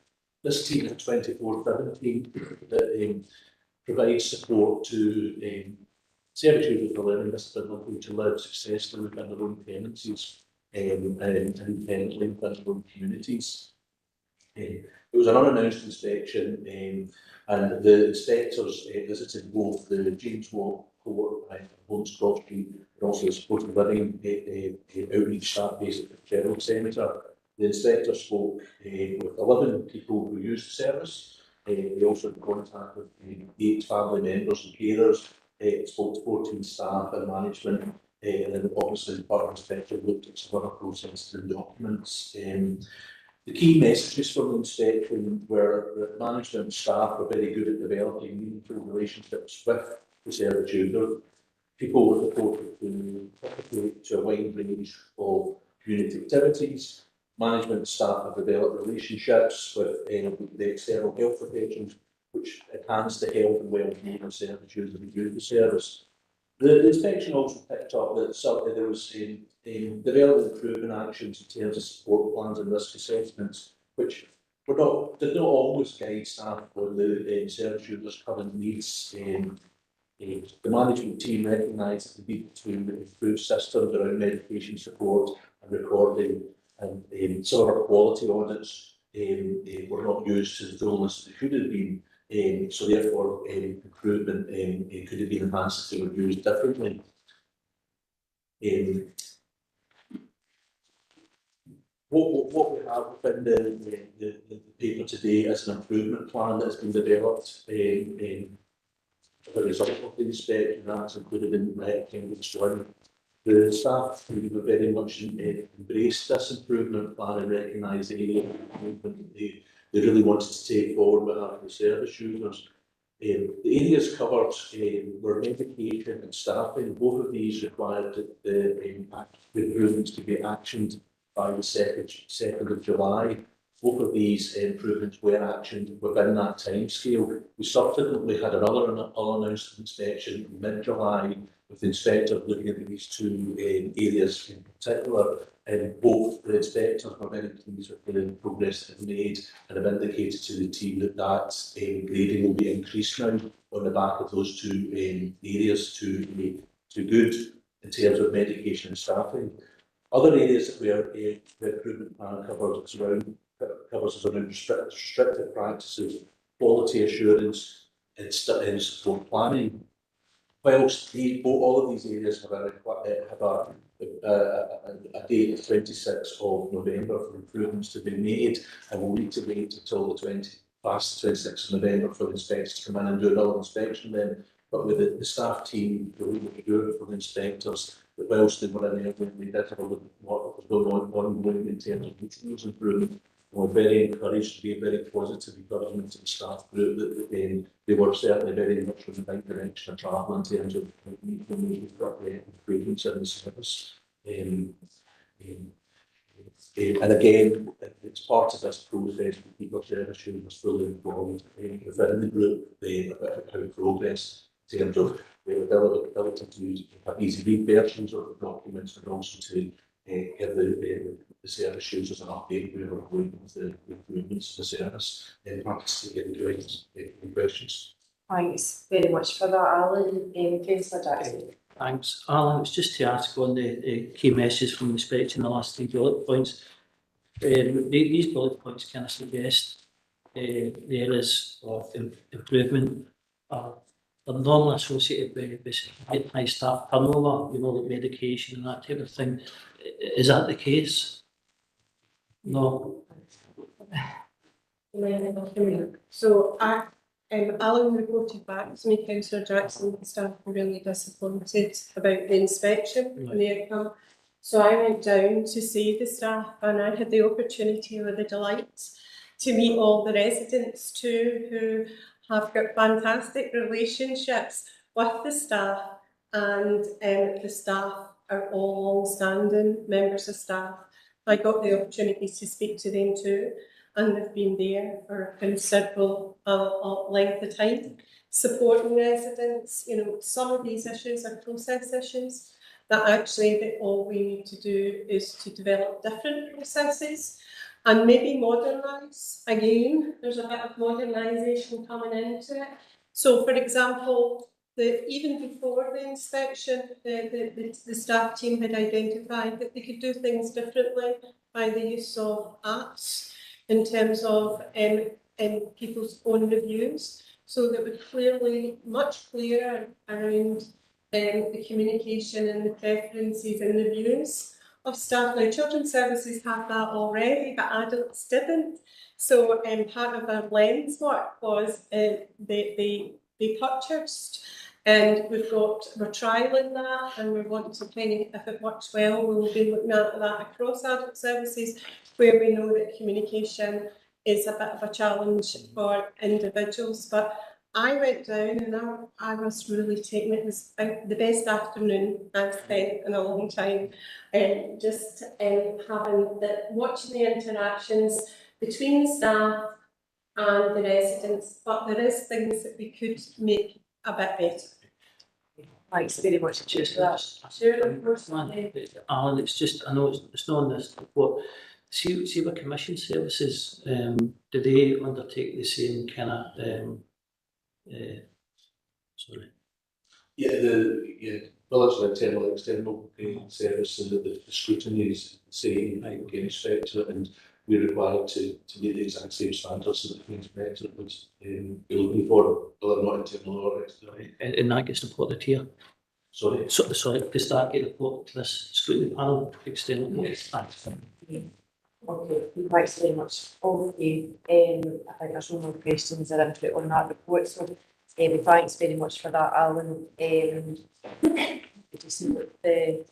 This team is 24/7 that provides support to service users with learning disability to live successfully within their own tenancies and independently within their own communities. It was an unannounced inspection, and the inspectors visited both the James Walk Court and Holmes Cross Street, and also the supported living outreach staff based at the Gerald Centre. The inspector spoke with 11 people who used the service. They also had contact with 8 family members and carers. Spoke to 14 staff and management, and then obviously part of the inspector looked at some other processes and documents. The key messages from the inspection were that management and staff were very good at developing meaningful relationships with the service user. People were reported to participate to a wide range of community activities. Management and staff have developed relationships with the external health professionals, which enhance the health and well-being of service users who use the service. The inspection also picked up that there was development improvement actions in terms of support plans and risk assessments, which did not always guide staff on the service users' current needs. The management team recognised the need to improve systems around medication support and recording, and some of our quality audits were not used to the fullness they should have been. So therefore, improvement could have been enhanced if they were used differently. What we have within the paper today is an improvement plan that has been developed as a result of the inspection, and that's included in Appendix 1. The staff have very much embraced this improvement plan and recognised the area of improvement they really wanted to take forward with behalf of the service users. The areas covered were medication and staffing. Both of these required the improvements to be actioned by the second of July. Both of these improvements were actioned within that timescale. We subsequently had another unannounced inspection in mid-July with the inspector looking at these two areas in particular. And both the inspectors were very pleased with the progress they've made and have indicated to the team that grading will be increased now on the back of those two areas to good in terms of medication and staffing. Other areas where the improvement plan covers around restrictive practices, quality assurance and support planning. Whilst all of these areas have a date of 26th of November for improvements to be made, and we'll need to wait until the 26th of November for the inspectors to come in and do another inspection then. But with the staff team, the way we do it for the inspectors, that whilst they were in there, we did have a look at what was going on in terms of those improvements. We're very encouraged to be very positive encouragement to the staff group that they were certainly very much in the right direction of travel in terms of improvements in the service. And again, it's part of this process that people service was fully involved within the group about how progress in terms of the ability to have easy read versions of the documents and also to give the service users an update where we're going with the improvements to the service and participating in doing questions. Thanks very much for that, Alan. Councillor Jackson. Thanks, Alan. It's just to ask on the key messages from the inspection, the last 3 bullet points. These bullet points kind of suggest the areas of improvement are normally associated with high staff turnover, like medication and that type of thing. Is that the case? No. So Alan reported back to me, Councillor Jackson, the staff were really disappointed about the inspection and the outcome. So I went down to see the staff and I had the opportunity with the delight to meet all the residents too, who have got fantastic relationships with the staff, and the staff are all long-standing members of staff. I got the opportunity to speak to them too, and they've been there for a considerable length of time, supporting residents. Some of these issues are process issues that actually all we need to do is to develop different processes and maybe modernise. Again, there's a bit of modernisation coming into it. So, for example, even before the inspection, the staff team had identified that they could do things differently by the use of apps in terms of people's own reviews. So that we're clearly much clearer around the communication and the preferences and the views of staff. Now, children's services have that already, but adults didn't. So part of our lens work was they purchased, and we're trialling that, and we're wanting to if it works well, we'll be looking at that across adult services where we know that communication is a bit of a challenge for individuals. But I went down and I was really taking it. It was the best afternoon I've spent in a long time. Just watching the interactions between the staff and the residents. But there is things that we could make a bit better. Thanks very much. Just Alan, it's just, I know it's not on this report. See what commission services, do they undertake the same kind of Village internal and external service, and the scrutiny is the same against inspector, and we're required to meet the exact same standards that the inspector would be looking for, whether not internal or external. And that gets reported here. Sorry, does that get reported to this scrutiny panel externally? Yes. Thanks. Okay, thanks very much. Okay, I think there's no more questions or input on that report, so thanks very much for that, Alan. Just note the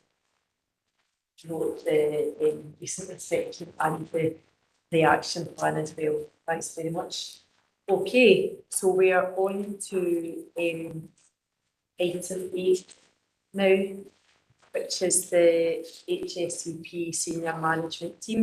recent inspection and the action plan as well. Thanks very much. Okay, so we are on to item 8 now. which is the HSCP Senior Management Team